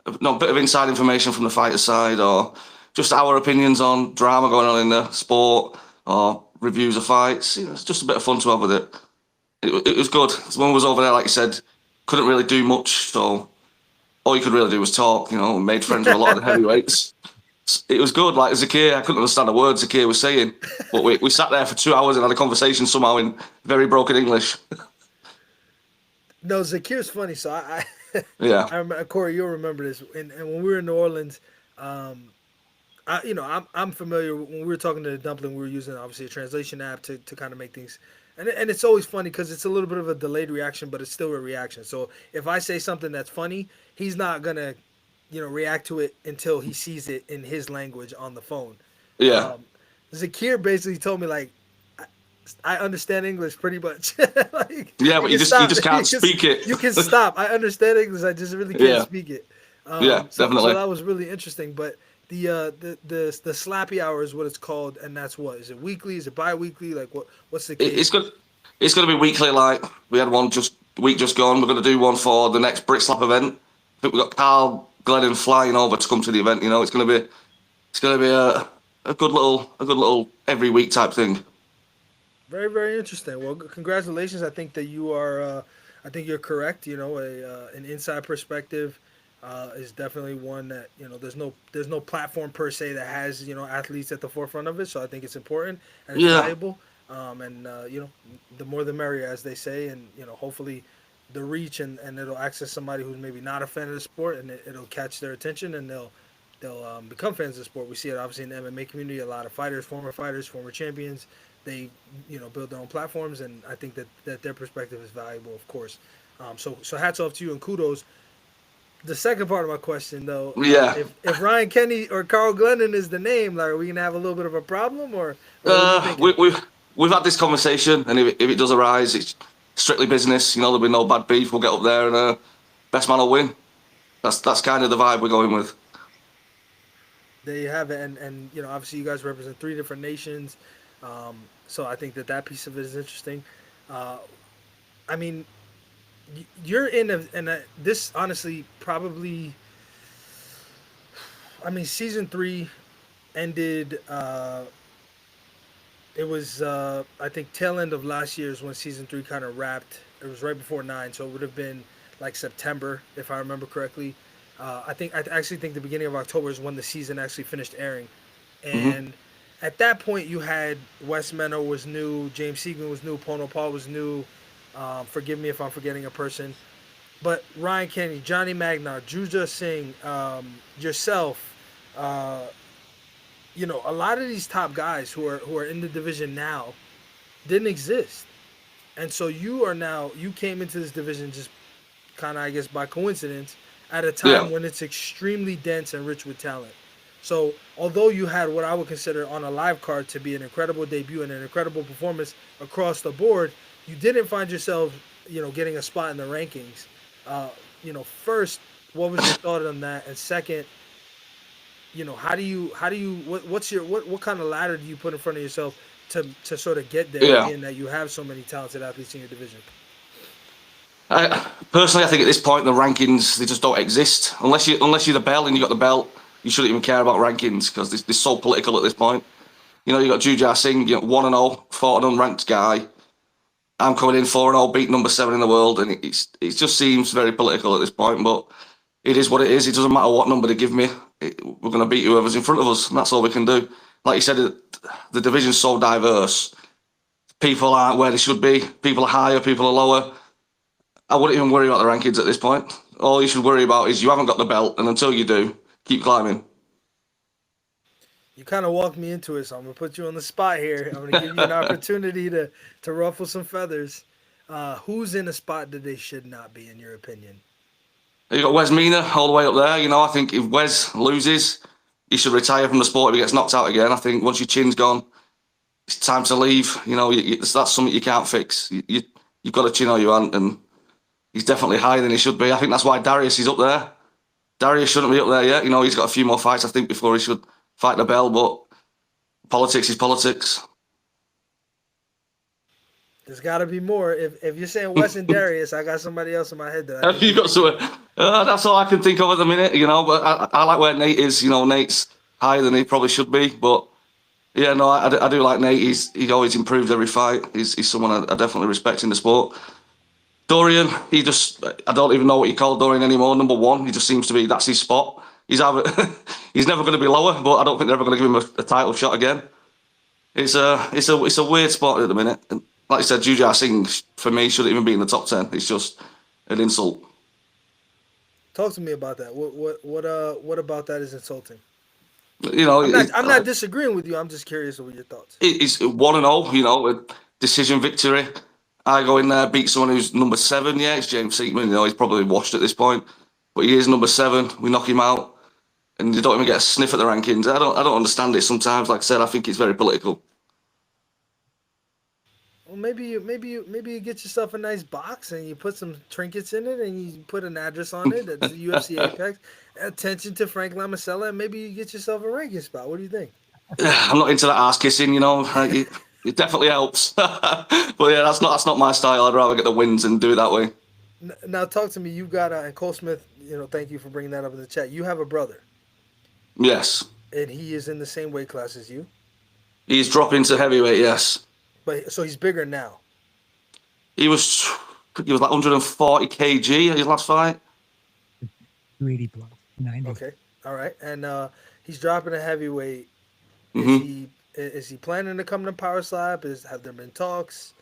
D: A bit of inside information from the fighter side, or just our opinions on drama going on in the sport, or reviews of fights. It's just a bit of fun to have with it. It was good. When I was over there, like you said, couldn't really do much, so all you could really do was talk, and made friends with a lot of the heavyweights. It was good. Like Zakir, I couldn't understand a word Zakir was saying, but we sat there for 2 hours and had a conversation somehow in very broken English.
B: No, Zakir's funny. So I
D: Yeah.
B: I remember, Corey, you'll remember this. And when we were in New Orleans, I'm familiar. When we were talking to the Dumpling, we were using obviously a translation app to kind of make things. And it's always funny because it's a little bit of a delayed reaction, but it's still a reaction. So if I say something that's funny, he's not gonna, react to it until he sees it in his language on the phone.
D: Yeah.
B: Zakir basically told me like, I understand English pretty much. Like,
D: Yeah, but you just can't speak it.
B: You can stop. I understand English. I just really can't speak it.
D: Yeah, definitely.
B: So that was really interesting. But the Slappy Hour is what it's called, and that's what is it weekly? Is it bi-weekly? Like what's the case?
D: It's going to be weekly. Like we had one week just gone. We're going to do one for the next BritSlap event. I think we've got Carl Glennon flying over to come to the event. It's going to be a good little every week type thing.
B: Very, very interesting. Well, congratulations. I think that you are. I think you're correct. An inside perspective is definitely one that there's no platform per se that has athletes at the forefront of it. So I think it's important and it's valuable. The more the merrier, as they say, and hopefully the reach and it'll access somebody who's maybe not a fan of the sport, and it'll catch their attention, and they'll become fans of the sport. We see it obviously in the MMA community. A lot of fighters, former champions, they build their own platforms, and I think that their perspective is valuable, of course. So hats off to you and kudos. The second part of my question, though, if Ryan Kenny or Carl Glennon is the name, like, are we gonna have a little bit of a problem, or
D: we've had this conversation, and if it does arise, it's strictly business. There'll be no bad beef. We'll get up there, and best man will win. That's kind of the vibe we're going with.
B: There you have it, and obviously you guys represent 3 different nations, so I think that piece of it is interesting. I mean, you're in this honestly probably. I mean, season 3 ended. It was I think tail end of last year is when season 3 kind of wrapped. It was right before 9, so it would have been like September if I remember correctly. I actually think the beginning of October is when the season actually finished airing, and at that point you had Wes Meno was new, James Siekmann was new, Pono Paul was new. Forgive me if I'm forgetting a person, but Ryan Kenny, Johnny Magnar, Juja Singh, yourself, a lot of these top guys who are in the division now didn't exist, and so you came into this division just kind of, I guess, by coincidence at a time when it's extremely dense and rich with talent. So although you had what I would consider on a live card to be an incredible debut and an incredible performance across the board, you didn't find yourself, getting a spot in the rankings. First, what was your thought on that? And second, what kind of ladder do you put in front of yourself to sort of get there, being that you have so many talented athletes in your division?
D: Personally, I think at this point the rankings, they just don't exist unless you're the belt and you got the belt. You shouldn't even care about rankings because they're so political at this point. You got Juja Singh, 1-0, fought an unranked guy. I'm coming in 4-0, beat number 7 in the world, and it just seems very political at this point. But it is what it is. It doesn't matter what number they give me. We're going to beat whoever's in front of us, and that's all we can do. Like you said, the division's so diverse. people aren't where they should be. People are higher, people are lower. I wouldn't even worry about the rankings at this point. All you should worry about is you haven't got the belt, and until you do, keep climbing.
B: You kind of walked me into it, so I'm gonna put you on the spot here. I'm gonna give you an opportunity to ruffle some feathers. Who's in a spot that they should not be, in your opinion?
D: You got Wes Mina all the way up there. You know, I think if Wes loses, he should retire from the sport if he gets knocked out again. I think once your chin's gone, it's time to leave. You know, that's something you can't fix. You've got a chin or you haven't, and he's definitely higher than he should be. I think that's why Darius is up there. Darius shouldn't be up there yet. You know, he's got a few more fights, I think, before he should fight the bell, but politics is politics.
B: There's got to be more. If you're saying Wes and Darius, I got somebody else in my head that I
D: You've got to. That's all I can think of at the minute, you know. But I like where Nate is. You know, Nate's higher than he probably should be. But yeah, no, I do like Nate. He's always improved every fight. He's someone I definitely respect in the sport. Dorian, I don't even know what you call Dorian anymore. Number one, he just seems to be, that's his spot. He's never going to be lower, but I don't think they're ever going to give him a title shot again. It's a weird spot at the minute. And like I said, Jujhar Singh for me shouldn't even be in the top 10. It's just an insult.
B: Talk to me about that. What about that is insulting?
D: You know,
B: I'm not disagreeing with you. I'm just curious about your thoughts.
D: It's 1-0. You know, a decision victory. I go in there, beat someone who's number 7. Yeah, it's James Siekmann. You know, he's probably washed at this point, but he is number 7. We knock him out, and you don't even get a sniff at the rankings. I don't understand it sometimes. Like I said, I think it's very political.
B: Well, maybe you get yourself a nice box and you put some trinkets in it and you put an address on it. That's the UFC Apex. Attention to Frank Lamasella, and maybe you get yourself a ranking spot. What do you think?
D: I'm not into that ass kissing. You know, it definitely helps. But yeah, that's not my style. I'd rather get the wins and do it that way.
B: Now talk to me. You've got and Cole Smith. You know, thank you for bringing that up in the chat. You have a brother.
D: Yes.
B: And he is in the same weight class as you.
D: He's dropping to heavyweight. Yes.
B: But so he's bigger now.
D: He was like 140 kg his last fight.
A: 280 plus 90.
B: Okay, all right, and he's dropping a heavyweight.
D: Mm-hmm.
B: Is he planning to come to Power Slap? Have there been talks?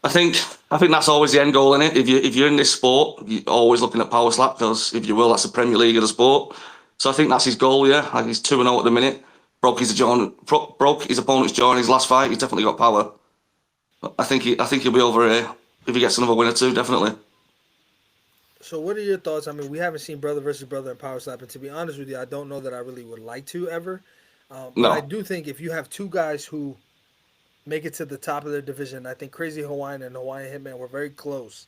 D: I think that's always the end goal, isn't it? If you're in this sport, you're always looking at Power Slap because if you will, that's the Premier League of the sport. So I think that's his goal. Yeah, like he's 2-0 at the minute. Broke his opponent's jaw in his last fight. He's definitely got power. I think he'll be over here if he gets another win or two, definitely.
B: So what are your thoughts? I mean, we haven't seen brother versus brother in Power Slap, and to be honest with you, I don't know that I really would like to ever. But I do think if you have two guys who make it to the top of their division, I think Crazy Hawaiian and Hawaiian Hitman were very close.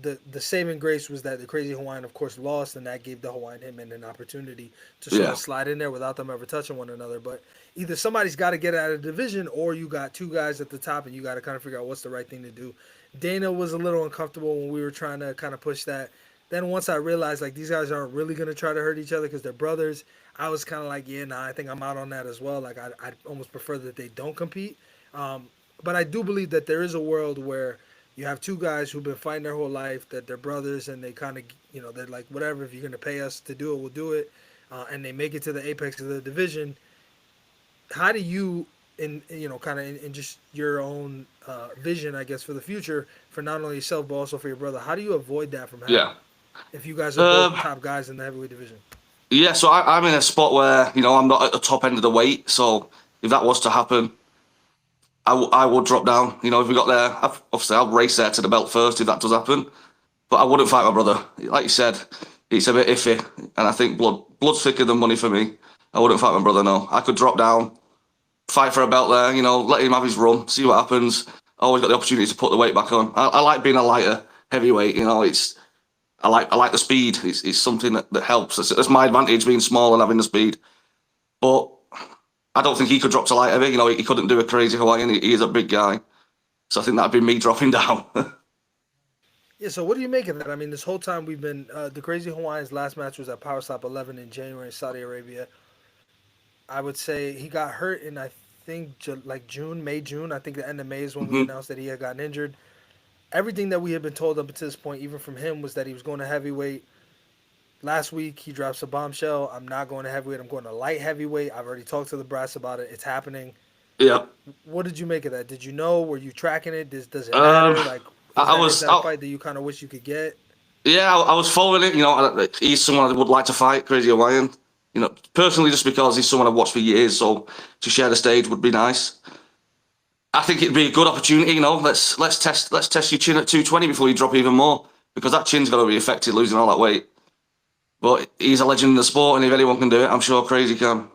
B: The saving grace was that the Crazy Hawaiian, of course, lost, and that gave the Hawaiian Hitman an opportunity to sort of slide in there without them ever touching one another. But either somebody's got to get out of the division, or you got two guys at the top, and you got to kind of figure out what's the right thing to do. Dana was a little uncomfortable when we were trying to kind of push that. Then once I realized, like, these guys aren't really going to try to hurt each other because they're brothers, I was kind of like, yeah, nah, I think I'm out on that as well. Like, I'd almost prefer that they don't compete. But I do believe that there is a world where you have two guys who've been fighting their whole life, that they're brothers, and they kind of, you know, they're like, whatever, if you're going to pay us to do it, we'll do it. And they make it to the apex of the division. How do you, in just your own vision, I guess, for the future, for not only yourself, but also for your brother, how do you avoid that from happening? If you guys are both top guys in the heavyweight division. Yeah,
D: so I'm in a spot where, you know, I'm not at the top end of the weight. So if that was to happen, I would drop down. You know, if we got there, obviously I'll race there to the belt first if that does happen. But I wouldn't fight my brother. Like you said, it's a bit iffy. And I think blood's thicker than money for me. I wouldn't fight my brother, no. I could drop down, fight for a belt there, you know, let him have his run, see what happens. I always got the opportunity to put the weight back on. I like being a lighter heavyweight, you know, I like the speed. It's something that helps. That's my advantage, being small and having the speed. But I don't think he could drop to light heavy. You know, he couldn't do a Crazy Hawaiian. He is a big guy. So I think that'd be me dropping down.
B: Yeah, so what do you make of that? I mean, this whole time we've been, the Crazy Hawaiian's last match was at Power Slap 11 in January in Saudi Arabia. I would say he got hurt in, I think, like June. I think the end of May is when we announced that he had gotten injured. Everything that we had been told up until this point, even from him, was that he was going to heavyweight. Last week, he drops a bombshell. I'm not going to heavyweight. I'm going to light heavyweight. I've already talked to the brass about it. It's happening.
D: Yeah.
B: What did you make of that? Did you know? Were you tracking it? Does it
D: Um,
B: matter? Like,
D: I
B: is
D: was,
B: that a fight that you kind of wish you could get?
D: yeah, I was following it. You know, he's someone I would like to fight, Crazy Hawaiian. You know, personally, just because he's someone I've watched for years, so to share the stage would be nice. I think it'd be a good opportunity. You know, let's test your chin at 220 before you drop even more, because that chin's going to be affected losing all that weight. But he's a legend in the sport, and if anyone can do it, I'm sure Crazy can.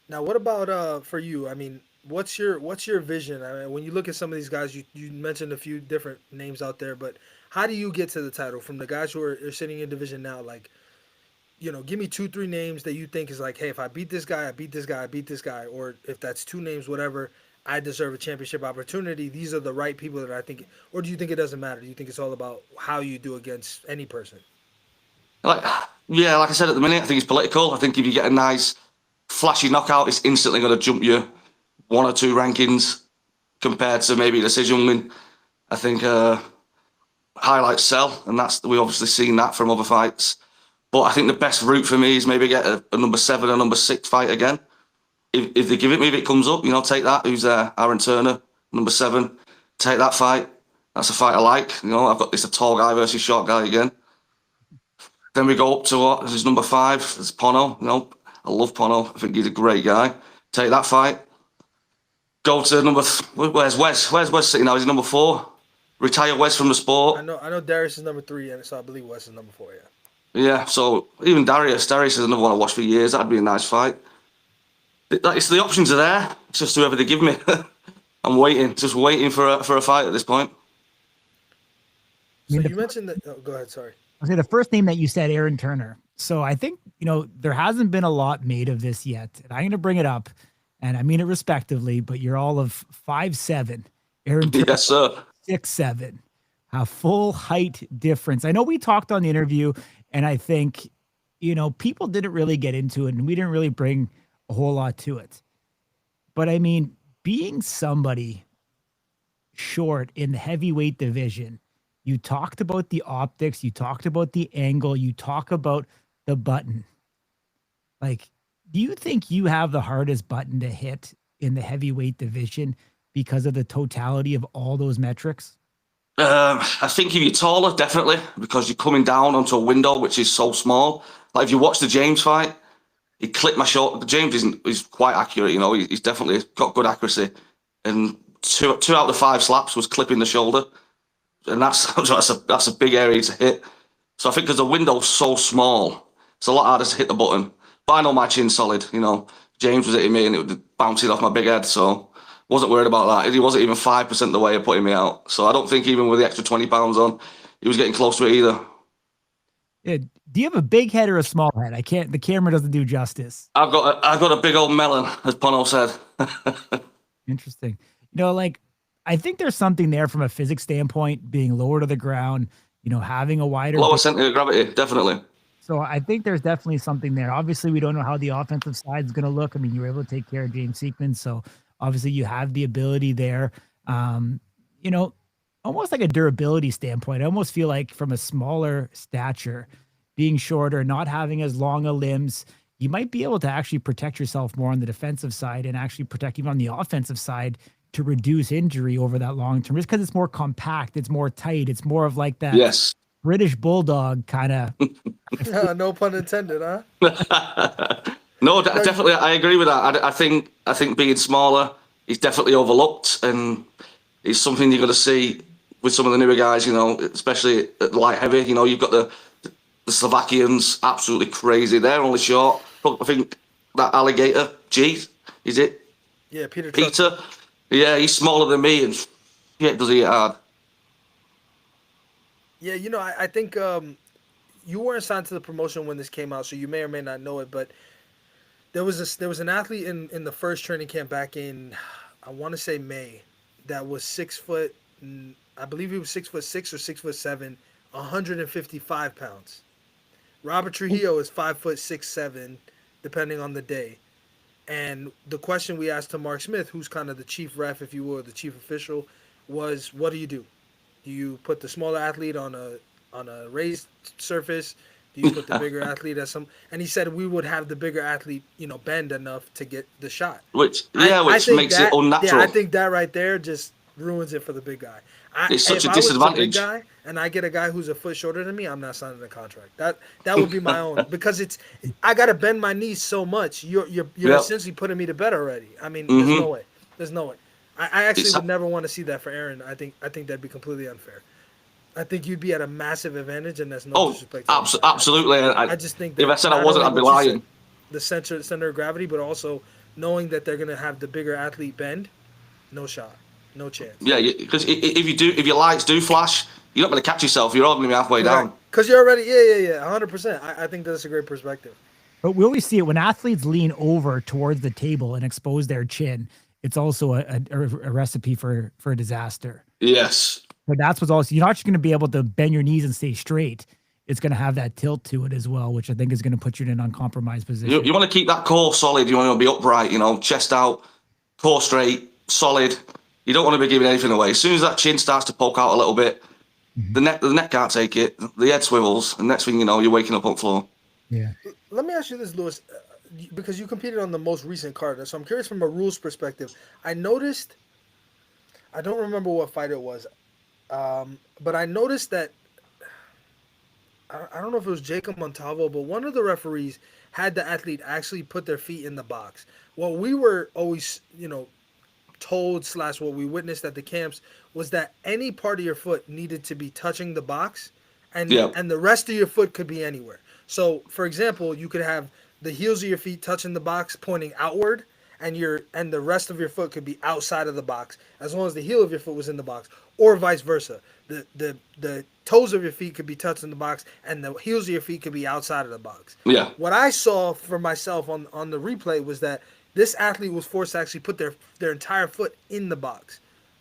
B: Now, what about for you? I mean, what's your vision? I mean, when you look at some of these guys, you mentioned a few different names out there, but how do you get to the title from the guys who are sitting in division now? Like, give me two, three names that you think is like, hey, if I beat this guy, I beat this guy, I beat this guy, or if that's two names, whatever, I deserve a championship opportunity. These are the right people that I think, or do you think it doesn't matter? Do you think it's all about how you do against any person?
D: Like, yeah, like I said at the minute, I think it's political. I think if you get a nice, flashy knockout, it's instantly going to jump you one or two rankings compared to maybe a decision win. I think highlights sell, and we've obviously seen that from other fights. But I think the best route for me is maybe get a number 7 or number 6 fight again. If they give it me, if it comes up, take that. Who's there? Aaron Turner, number 7. Take that fight. That's a fight I like. I've got this a tall guy versus short guy again. Then we go up to what? This is number 5. It's Pono. I love Pono. I think he's a great guy. Take that fight. Go to number. Where's Wes? Where's Wes sitting now? He's number 4. Retire Wes from the sport.
B: I know Darius is number 3, and so I believe Wes is number 4. Yeah.
D: Yeah. So even Darius is another one I watched for years. That'd be a nice fight. It's the options are there. It's just whoever they give me. I'm waiting, just waiting for a fight at this point.
B: So you mentioned that. Oh, go ahead. Sorry.
A: I'll say the first name that you said, Aaron Turner. So I think, there hasn't been a lot made of this yet. And I'm going to bring it up, and I mean it respectively, but you're all of 5'7". Aaron Turner,
D: Yes, sir.
A: 6'7". A full height difference. I know we talked on the interview, and I think, people didn't really get into it, and we didn't really bring a whole lot to it. But I mean, being somebody short in the heavyweight division, you talked about the optics, you talked about the angle, you talk about the button. Like, do you think you have the hardest button to hit in the heavyweight division because of the totality of all those metrics?
D: I think if you're taller, definitely, because you're coming down onto a window which is so small. Like if you watch the James fight, he clipped my shoulder. James is quite accurate, he's definitely got good accuracy. And two out of the 5 slaps was clipping the shoulder. And that's a big area to hit. So I think because the window's so small, it's a lot harder to hit the button. But I know my chin's solid, James was hitting me and it was bouncing off my big head, so wasn't worried about that. He wasn't even 5% the way of putting me out. So I don't think even with the extra 20 pounds on, he was getting close to it either.
A: Yeah. Do you have a big head or a small head? The camera doesn't do justice.
D: I've got a big old melon, as Pono said.
A: Interesting. I think there's something there from a physics standpoint, being lower to the ground, having a wider
D: lower center of gravity, definitely.
A: So I think there's definitely something there. Obviously, we don't know how the offensive side is going to look. I mean, you were able to take care of James Siekmann, so obviously you have the ability there. Almost like a durability standpoint. I almost feel like from a smaller stature, being shorter, not having as long a limbs, you might be able to actually protect yourself more on the defensive side and actually protect even on the offensive side to reduce injury over that long term, just because it's more compact, it's more tight, it's more of like that British bulldog kind of.
B: No pun intended, huh?
D: No, definitely, I agree with that. I think being smaller is definitely overlooked, and it's something you're going to see with some of the newer guys, especially at light heavy. You've got the Slovakians, absolutely crazy. They're only short. I think that alligator, is it?
B: Yeah, Peter.
D: Yeah, he's smaller than me, and yeah, does he hit hard?
B: Yeah, I think you weren't signed to the promotion when this came out, so you may or may not know it, but there was an athlete in the first training camp back in, I want to say May, that was 6 foot. I believe he was 6'6" or 6'7", 155 pounds. Robert Trujillo is 5'6'7", depending on the day. And the question we asked to Mark Smith, who's kind of the chief ref, if you will, the chief official, was, what do? Do you put the smaller athlete on a raised surface? Do you put the bigger athlete at some? And he said we would have the bigger athlete, bend enough to get the shot.
D: Which
B: I think
D: makes it unnatural.
B: Yeah, I think that right there just ruins it for the big guy.
D: It's such a
B: if I was
D: disadvantage.
B: the big guy and I get a guy who's a foot shorter than me, I'm not signing the contract. That would be my own, because I got to bend my knees so much. You're essentially putting me to bed already. I mean, there's no way. I actually would never want to see that for Aaron. I think that'd be completely unfair. I think you'd be at a massive advantage, and that's no disrespect.
D: Absolutely.
B: I just think that
D: if I said I wasn't, I'd be lying.
B: The center of gravity, but also knowing that they're gonna have the bigger athlete bend, no shot. No chance.
D: Yeah, because if your lights do flash, you're not going to catch yourself. You're all going to be halfway down.
B: Because you're already, 100%. I think that's a great perspective.
A: But we always see it when athletes lean over towards the table and expose their chin. It's also a recipe for a disaster.
D: Yes.
A: But that's what's also, you're not just going to be able to bend your knees and stay straight. It's going to have that tilt to it as well, which I think is going to put you in an uncompromised position.
D: You want to keep that core solid. You want to be upright, chest out, core straight, solid. You don't want to be giving anything away. As soon as that chin starts to poke out a little bit, the neck can't take it. The head swivels, and next thing you know, you're waking up on the floor.
A: Yeah.
B: Let me ask you this, Lewis, because you competed on the most recent card, so I'm curious from a rules perspective. I noticed, I don't remember what fight it was, but I noticed that, I don't know if it was Jacob Montalvo, but one of the referees had the athlete actually put their feet in the box. What we were always, told / what we witnessed at the camps was that any part of your foot needed to be touching the box, and the rest of your foot could be anywhere. So, for example, you could have the heels of your feet touching the box, pointing outward, and the rest of your foot could be outside of the box, as long as the heel of your foot was in the box, or vice versa. The toes of your feet could be touching the box, and the heels of your feet could be outside of the box.
D: Yeah.
B: What I saw for myself on the replay was that this athlete was forced to actually put their entire foot in the box.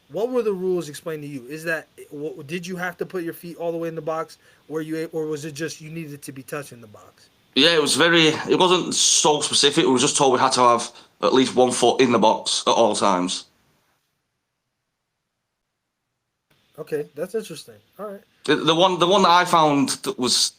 B: What were the rules explained to you? Did you have to put your feet all the way in the box, or was it just you needed to be touching the box?
D: Yeah, it wasn't so specific. We were just told we had to have at least one foot in the box at all times.
B: Okay, that's interesting. All right.
D: The one that I found that was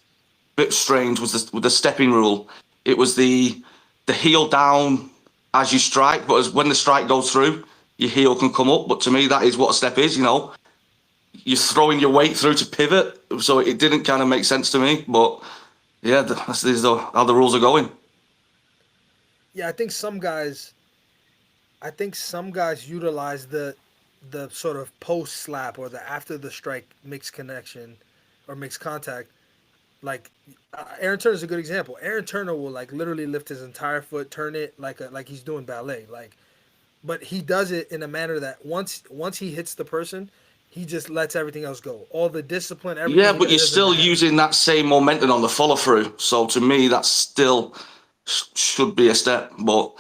D: a bit strange was the stepping rule. It was the heel down as you strike, but when the strike goes through, your heel can come up. But to me, that is what a step is, You're throwing your weight through to pivot, so it didn't kind of make sense to me. But yeah, this is how the rules are going.
B: Yeah, I think some guys utilize the sort of post slap or the after the strike mixed connection or mixed contact. Like Aaron Turner is a good example. Aaron Turner will literally lift his entire foot, turn it like he's doing ballet. But he does it in a manner that once he hits the person, he just lets everything else go. All the discipline, everything.
D: Yeah, but you're still using that same momentum on the follow through. So to me, that still should be a step. But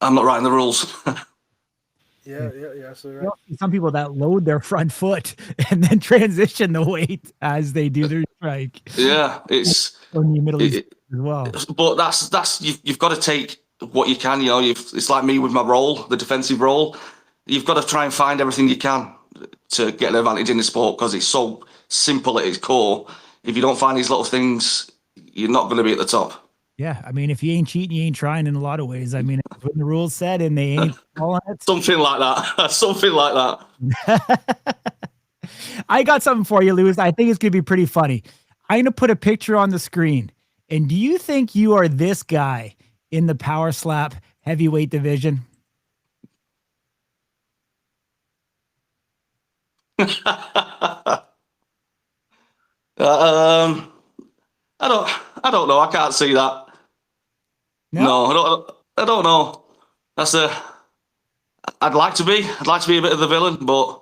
D: I'm not writing the rules.
B: Yeah, absolutely right.
A: Some people that load their front foot and then transition the weight as they do their strike.
D: Yeah, it's
A: in the Middle East as well.
D: But that's you've got to take what you can. It's like me with my role, the defensive role. You've got to try and find everything you can to get an advantage in the sport because it's so simple at its core. If you don't find these little things, you're not going to be at the top.
A: Yeah, I mean, if you ain't cheating, you ain't trying in a lot of ways. I mean, when the rules said and they ain't following it.
D: Something like that. Something like that.
A: I got something for you, Lewis. I think it's going to be pretty funny. I'm going to put a picture on the screen. And do you think you are this guy in the power slap heavyweight division?
D: I don't know. I can't see that. No, I don't know. I'd like to be a bit of the villain, but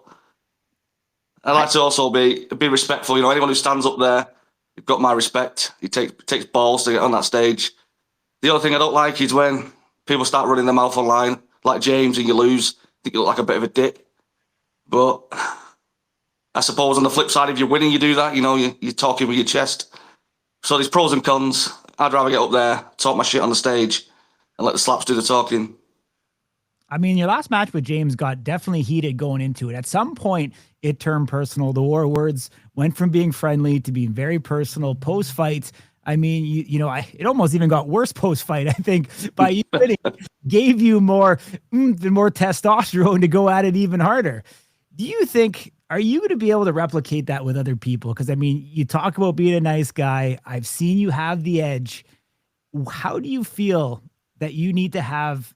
D: I'd like to also be respectful. Anyone who stands up there, you've got my respect. It takes balls to get on that stage. The other thing I don't like is when people start running their mouth online, like James, and you lose. I think you look like a bit of a dick. But I suppose on the flip side, if you're winning, you do that. You're talking with your chest. So there's pros and cons. I'd rather get up there, talk my shit on the stage, and let the slaps do the talking.
A: I mean, your last match with James got definitely heated going into it. At some point, it turned personal. The war words went from being friendly to being very personal. Post-fights, I mean, it almost even got worse post fight. I think by you winning, gave you more testosterone to go at it even harder. Do you think, are you going to be able to replicate that with other people? Because I mean, you talk about being a nice guy. I've seen you have the edge. How do you feel that you need to have,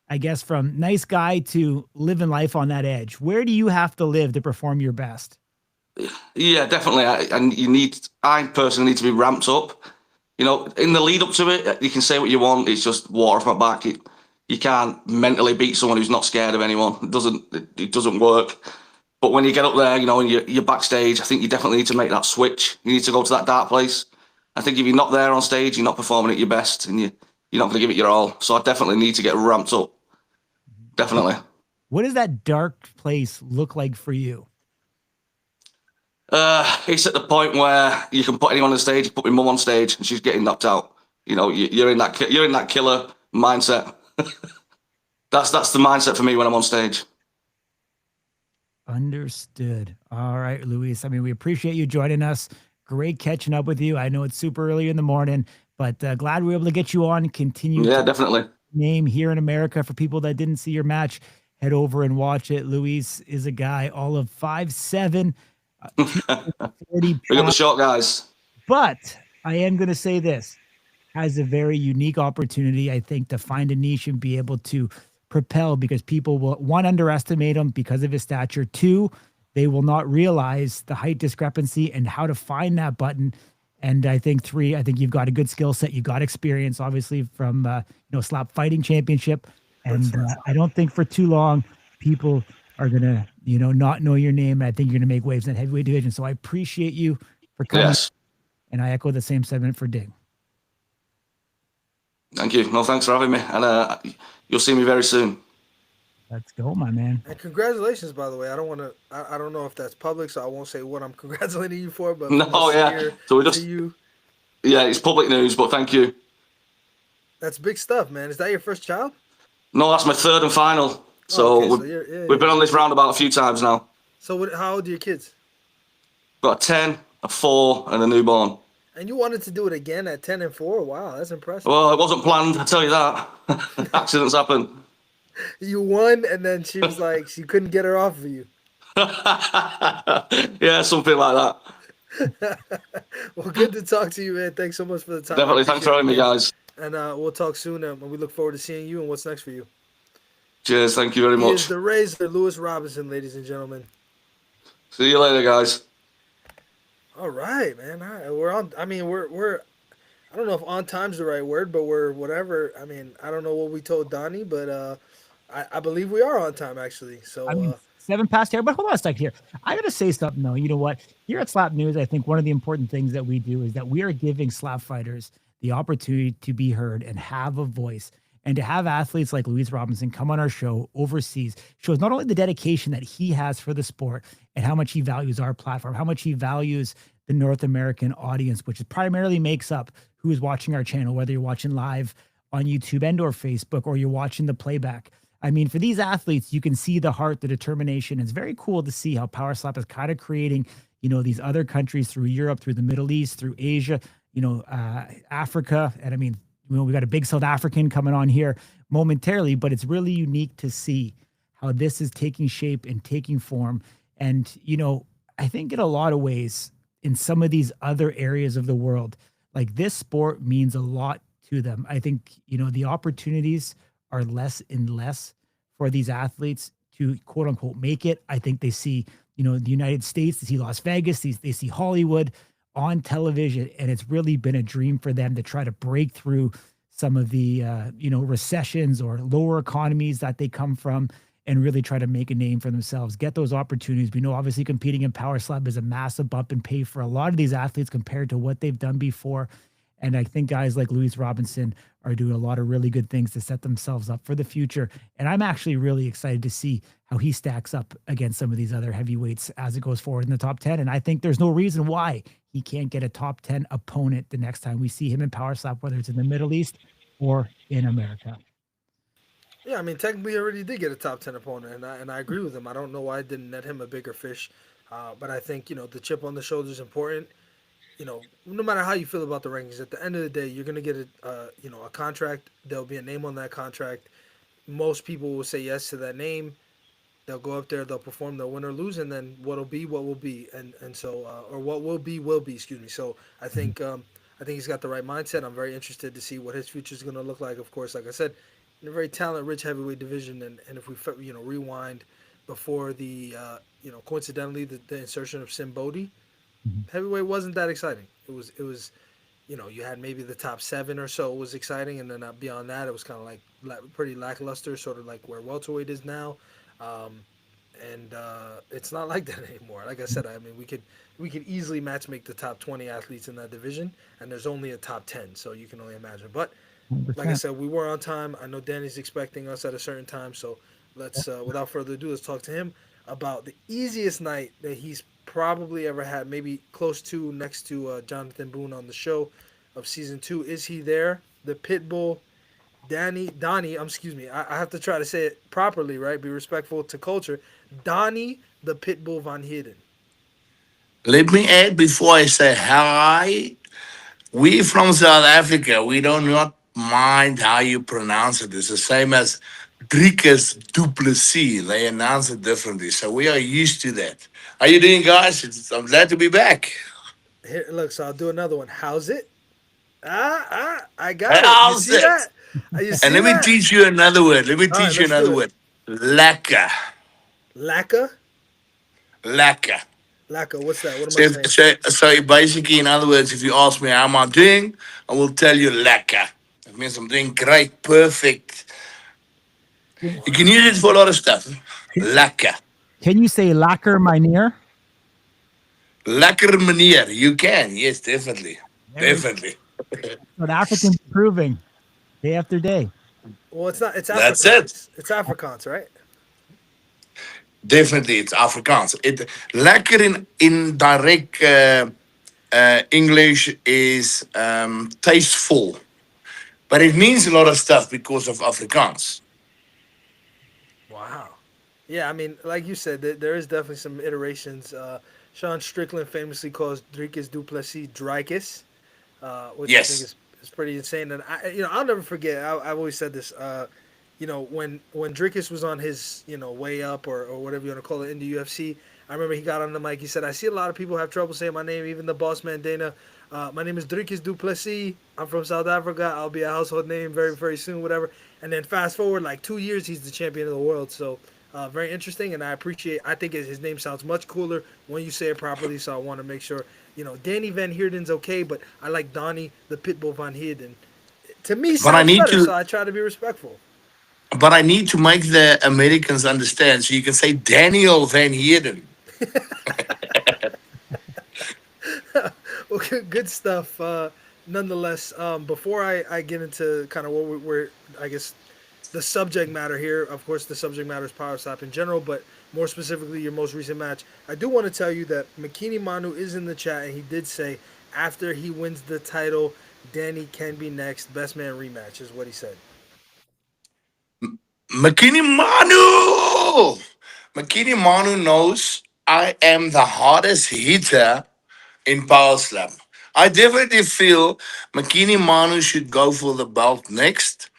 A: I guess from nice guy to living life on that edge? Where do you have to live to perform your best?
D: Yeah, definitely. I personally need to be ramped up. In the lead up to it, you can say what you want. It's just water off my back. You can't mentally beat someone who's not scared of anyone. It doesn't work. But when you get up there, and you're backstage, I think you definitely need to make that switch. You need to go to that dark place. I think if you're not there on stage, you're not performing at your best, and you're not going to give it your all. So I definitely need to get ramped up. Definitely.
A: What does that dark place look like for you?
D: It's at the point where you can put anyone on stage. You put my mum on stage, and she's getting knocked out. You're in that killer mindset. That's the mindset for me when I'm on stage.
A: Understood. All right, Luis. I mean, we appreciate you joining us. Great catching up with you. I know it's super early in the morning, but glad we were able to get you on. Continue.
D: Yeah, definitely.
A: Name here in America for people that didn't see your match. Head over and watch it. Luis is a guy all of 5'7". 40
D: We got the short guys.
A: But I am going to say this, has a very unique opportunity, I think, to find a niche and be able to propel, because people will, one, underestimate him because of his stature. Two, they will not realize the height discrepancy and how to find that button. And I think three, I think you've got a good skill set. You've got experience, obviously, from Slap Fighting Championship. And I don't think for too long people are going to, not know your name. I think you're going to make waves in that heavyweight division. So I appreciate you for coming.
D: Yes.
A: And I echo the same sentiment for Dig.
D: Thank you. No, thanks for having me. And you'll see me very soon.
A: Let's go, my man.
B: And congratulations, by the way. I don't know if that's public, so I won't say what I'm congratulating you for. But
D: no, yeah. So yeah, it's public news, but thank you.
B: That's big stuff, man. Is that your first child?
D: No, that's my third and final. So, we've been on this roundabout a few times now.
B: So how old are your kids?
D: Got a 10, a 4, and a newborn.
B: And you wanted to do it again at 10 and 4? Wow, that's impressive.
D: Well, it wasn't planned, I tell you that. Accidents happen.
B: You won, and then she was like, she couldn't get her off of you.
D: Yeah, something like that.
B: Well, good to talk to you, man. Thanks so much for the time.
D: Definitely. Thanks for having me, guys.
B: And we'll talk soon, and we look forward to seeing you and what's next for you.
D: Cheers. Thank you very much.
B: Here's the Razor, Lewis Robinson, ladies and gentlemen.
D: See you later, guys.
B: All right, man. All right. We're on. I mean, we're. I don't know if on time's the right word, but we're whatever. I mean, I don't know what we told Danie, but I believe we are on time actually. So.
A: I mean, 7 past here, but hold on a second here. I got to say something though. You know what? Here at Slap News, I think one of the important things that we do is that we are giving slap fighters the opportunity to be heard and have a voice. And to have athletes like Luis Robinson come on our show overseas shows not only the dedication that he has for the sport and how much he values our platform, how much he values the North American audience, which primarily makes up who is watching our channel, whether you're watching live on YouTube and or Facebook, or you're watching the playback. I mean, for these athletes, you can see the heart, the determination. It's very cool to see how Power Slap is kind of creating, these other countries through Europe, through the Middle East, through Asia, Africa. And I mean, we got a big South African coming on here momentarily, but it's really unique to see how this is taking shape and taking form. And, I think in a lot of ways, in some of these other areas of the world, like this sport means a lot to them. I think, the opportunities are less and less for these athletes to quote unquote make it. I think they see, the United States, they see Las Vegas, they see Hollywood on television, and it's really been a dream for them to try to break through some of the recessions or lower economies that they come from and really try to make a name for themselves, get those opportunities. We know obviously competing in Power Slap is a massive bump in pay for a lot of these athletes compared to what they've done before. And I think guys like Luis Robinson are doing a lot of really good things to set themselves up for the future. And I'm actually really excited to see how he stacks up against some of these other heavyweights as it goes forward in the top 10. And I think there's no reason why he can't get a top 10 opponent the next time we see him in Power Slap, whether it's in the Middle East or in America.
B: Yeah, I mean, technically he already did get a top 10 opponent, and I agree with him. I don't know why I didn't net him a bigger fish, but I think, the chip on the shoulder is important. no matter how you feel about the rankings, at the end of the day, you're gonna get a contract. There'll be a name on that contract. Most people will say yes to that name. They'll go up there, they'll perform, they'll win or lose, and then what'll be, what will be, and so or what will be. Excuse me. So I think he's got the right mindset. I'm very interested to see what his future is going to look like. Of course, like I said, in a very talent-rich heavyweight division, and if we rewind before the coincidentally the insertion of Sim Bodie,
A: Mhm.
B: heavyweight wasn't that exciting. It was you had maybe the top seven or so was exciting, and then beyond that, it was kind of like pretty lackluster, sort of like where welterweight is now. Um, and it's not like that anymore. Like I said, I mean, we could easily match make the top 20 athletes in that division, and there's only a top 10, so you can only imagine. But like I
A: 100%.
B: said, we were on time. I know Danny's expecting us at a certain time, so let's without further ado, let's talk to him about the easiest night that he's probably ever had, maybe close to next to Jonathan Boone on the show of season 2. Is he there? The Pitbull Donnie, excuse me, I have to try to say it properly, right? Be respectful to culture. Danie the Pitbull Van Heerden.
E: Let me add before I say hi. We from South Africa, we do not mind how you pronounce it. It's the same as Driekus Duplessis. They announce it differently. So we are used to that. How you doing, guys? I'm glad to be back.
B: Here, look, so I'll do another one. How's it? I got it. You
E: How's
B: see
E: it?
B: that? You
E: And
B: see
E: let me
B: that?
E: teach you another word. Let me
B: All right,
E: teach you
B: let's do
E: another
B: it.
E: word. Lacquer.
B: Lacquer?
E: Lacquer.
B: Lacquer, what's that? What am
E: So,
B: I
E: if,
B: saying?
E: so basically, in other words, if you ask me how am I doing, I will tell you lacquer. It means I'm doing great, perfect. You can use it for a lot of stuff.
A: Can,
E: Lacquer.
A: can you say Lacker Mynheer?
E: Lekker meneer. You can. Yes, definitely.
A: There we go.
E: Definitely.
A: South Africans improving day after day.
B: Well, it's not. It's
E: That's it.
B: Afrikaans. It's Afrikaans, right?
E: Definitely, it's Afrikaans. Lekker in direct English is tasteful, but it means a lot of stuff because of Afrikaans.
B: Wow. Yeah, I mean, like you said, there is definitely some iterations. Sean Strickland famously calls Driekus Duplessis Dreykus, which I think
E: Yes.
B: is pretty insane. And I'll never forget. I've always said this. When Drickus was on his way up or whatever you want to call it in the UFC, I remember he got on the mic. He said, "I see a lot of people have trouble saying my name, even the boss man Dana. My name is Drickus Duplessis. I'm from South Africa. I'll be a household name very very soon, whatever." And then fast forward like 2 years, he's the champion of the world. So very interesting, and I appreciate. I think his name sounds much cooler when you say it properly. So I want to make sure. Danie Van Heerden's okay, but I like Donnie the Pitbull Van Heerden. To me,
E: But I
B: sounds
E: need
B: better,
E: to
B: so I try to be respectful.
E: but I need to make the Americans understand. So you can say Daniel Van Heerden.
B: Well, good stuff. Nonetheless, before I get into kind of what we're, I guess, the subject matter here, of course, the subject matter is power slap in general, but more specifically, your most recent match, I do want to tell you that Makini Manu is in the chat, and he did say after he wins the title, Danny can be next. Best man rematch is what he said.
E: McKinney Manu! McKinney Manu knows I am the hardest hitter in Power Slam. I definitely feel McKinney Manu should go for the belt next.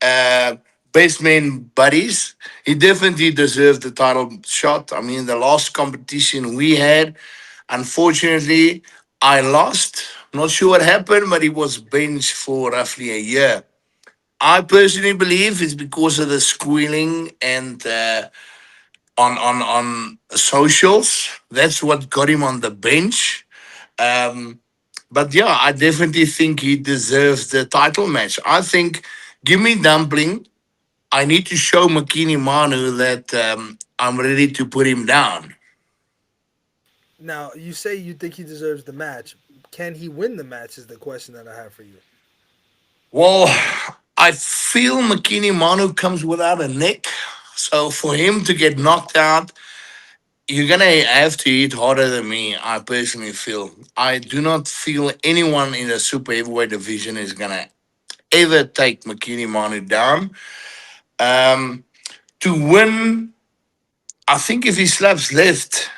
E: Uh, Best man buddies. He definitely deserved the title shot. I mean, the last competition we had, unfortunately, I lost. Not sure what happened, but he was benched for roughly a year. I personally believe it's because of the squealing and on socials. That's what got him on the bench. Um, but yeah, I definitely think he deserves the title match. I think, give me Dumpling. I need to show Makini Manu that I'm ready to put him down.
B: Now, you say you think he deserves the match. Can he win the match? Is the question that I have for you.
E: Well, I feel Makini Manu comes without a neck. So for him to get knocked out, you're gonna have to hit harder than me. I personally feel. I do not feel anyone in the super heavyweight division is gonna ever take Makini Manu down. Um, to win, I think if he slaps left,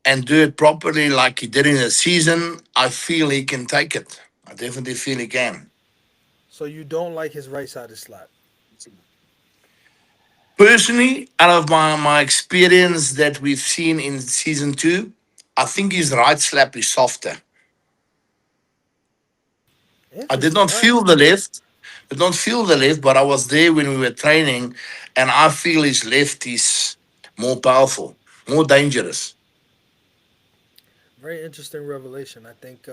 E: and do it properly like he did in the season, I feel he can take it. I definitely feel he can.
B: So you don't like his right-sided slap?
E: Personally, out of my experience that we've seen in season two, I think his right slap is softer. I did
B: Interesting.
E: not
B: All right.
E: feel the left. Did not feel the left, but I was there when we were training, and I feel his left is more powerful, more dangerous.
B: Very interesting revelation. I think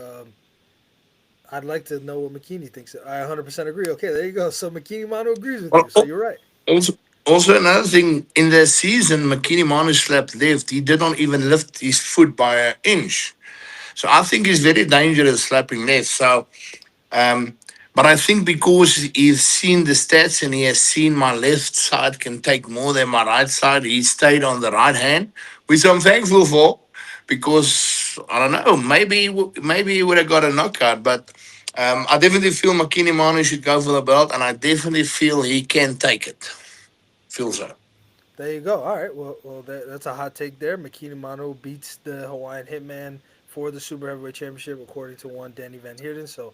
B: I'd like to know what McKinney thinks. I 100% agree. Okay, there you go. So McKinney Mano agrees with
E: Well,
B: you. So you're right.
E: also, also another thing in the season, McKinney Manu slapped left. He did not even lift his foot by an inch. So I think he's very dangerous slapping left. So, um, but I think because he's seen the stats and he has seen my left side can take more than my right side, he stayed on the right hand, which I'm thankful for, because I don't know, maybe he would have got a knockout, but. I definitely feel McKinney Manu should go for the belt, and I definitely feel he can take it. Feel so.
B: There you go. All right. Well, that's a hot take there. Makina Mano beats the Hawaiian Hitman for the Super Heavyweight Championship, according to one Danie Van Heerden. So,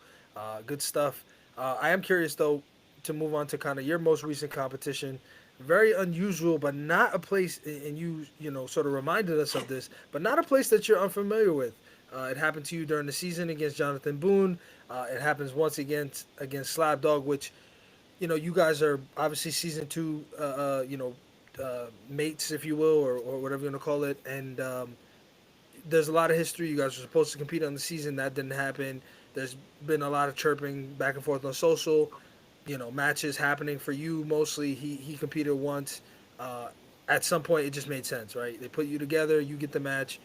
B: good stuff. I am curious though to move on to kind of your most recent competition. Very unusual, but not a place, and you sort of reminded us of this, but not a place that you're unfamiliar with. It happened to you during the season against Jonathan Boone. It happens once again against Slab Dog, which you guys are obviously season two, mates, if you will, or whatever you want to call it. And there's a lot of history. You guys were supposed to compete on the season. That didn't happen. There's been a lot of chirping back and forth on social. Matches happening for you mostly. He competed once. At some point, it just made sense, right? They put you together. You get the match.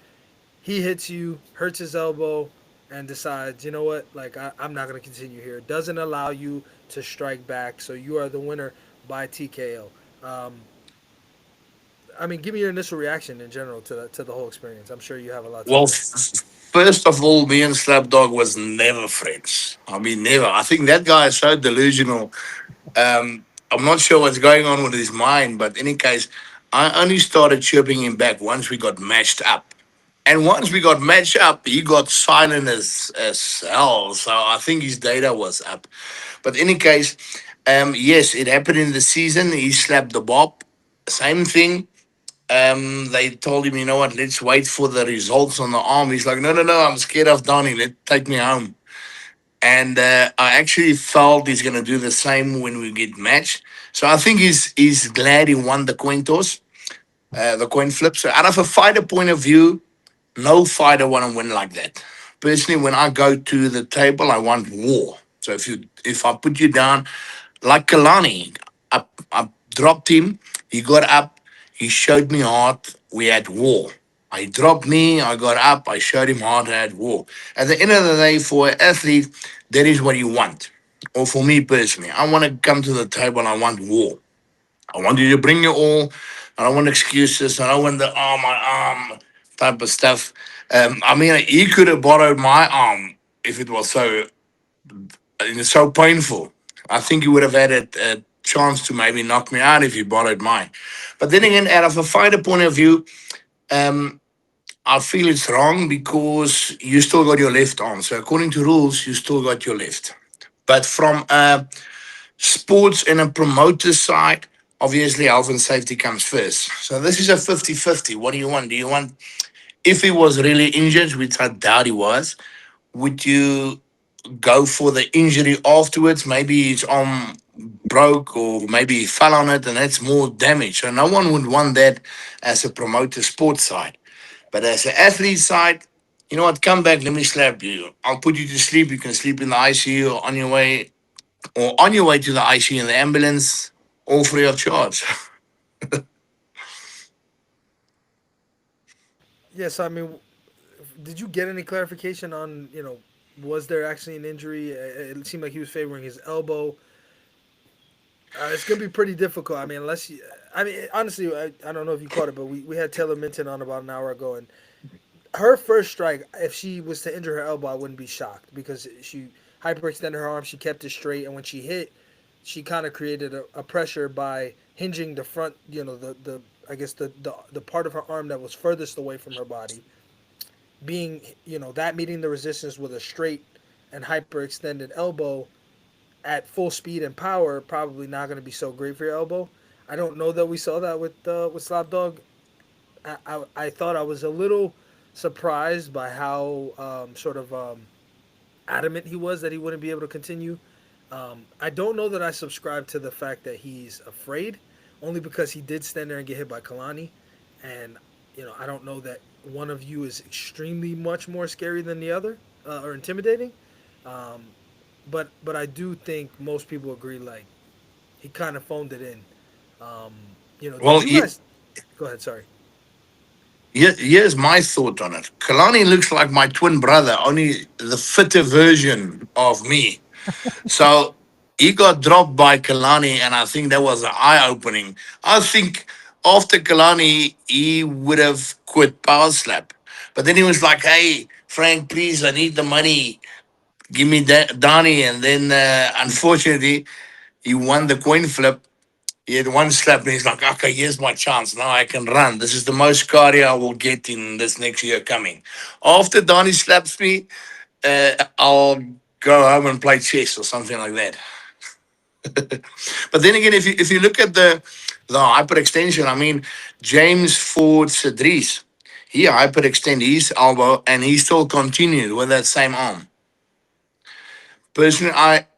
B: He hits you, hurts his elbow, and decides, you know what, like I'm not going to continue here. Doesn't allow you to strike back, so you are the winner by TKO. Um, I mean, give me your initial reaction in general to the whole experience. I'm sure you have a lot to
E: Well,
B: say.
E: first of all, me and Slapdog was never friends. I mean, never. I think that guy is so delusional. I'm not sure what's going on with his mind, but in any case, I only started chirping him back once we got matched up. And once we got matched up, he got silent as hell. So I think his data was up. But in any case, yes, it happened in the season. He slapped the bob. Same thing. They told him, you know what, let's wait for the results on the arm. He's like, no, no, no, I'm scared of Donnie. Take me home. And I actually felt he's going to do the same when we get matched. So I think he's glad he won the coin toss, the coin flip. So out of a fighter point of view, no fighter want to win like that. Personally, when I go to the table, I want war. So if I put you down, like Kalani, I dropped him. He got up. He showed me heart. We had war. I dropped me. I got up. I showed him heart. I had war. At the end of the day, for an athlete, that is what you want. Or for me personally, I want to come to the table. I want war. I want you to bring your all. I don't want excuses. I don't want the my arm type of stuff. I mean, he could have borrowed my arm if it was so painful. I think he would have had a chance to maybe knock me out if he borrowed mine. But then again, out of a fighter point of view, um, I feel it's wrong because you still got your left arm. So according to rules, you still got your left. But from a sports and a promoter side, obviously health and safety comes first. So this is a 50-50. What do you want? Do you want, if he was really injured, which I doubt he was, would you go for the injury afterwards? Maybe his arm broke or maybe he fell on it and that's more damage. So no one would want that as a promoter sports side. But as an athlete side, you know what, come back, let me slap you. I'll put you to sleep. You can sleep in the ICU or on your way to the ICU in the ambulance, all free of charge.
B: Yes, I mean, did you get any clarification on was there actually an injury? It seemed like he was favoring his elbow. It's gonna be pretty difficult. I mean, I mean, honestly, I don't know if you caught it, but we had Taylar Minton on about an hour ago, and her first strike, if she was to injure her elbow, I wouldn't be shocked because she hyperextended her arm, she kept it straight, and when she hit, she kind of created a pressure by hinging the front, the I guess the part of her arm that was furthest away from her body, being, that meeting the resistance with a straight and hyperextended elbow at full speed and power, probably not going to be so great for your elbow. I don't know that we saw that with Slapdog. I thought I was a little surprised by how sort of adamant he was that he wouldn't be able to continue. I don't know that I subscribe to the fact that he's afraid, only because he did stand there and get hit by Kalani, and I don't know that one of you is extremely much more scary than the other or intimidating. Um, but I do think most people agree, like, he kind of phoned it in. Um, did
E: Well,
B: you guys? Go ahead. Sorry.
E: here's my thought on it. Kalani looks like my twin brother, only the fitter version of me. So he got dropped by Kalani, and I think that was an eye opening. I think after Kalani, he would have quit Power Slap. But then he was like, hey, Frank, please, I need the money. Give me Donnie. And then, unfortunately, he won the coin flip. He had one slap, and he's like, okay, here's my chance. Now I can run. This is the most cardio I will get in this next year coming. After Donnie slaps me, I'll go home and play chess or something like that. But then again, if you look at the hyperextension, I mean, James Ford Cedric, he hyperextended his elbow and he still continued with that same arm. Personally,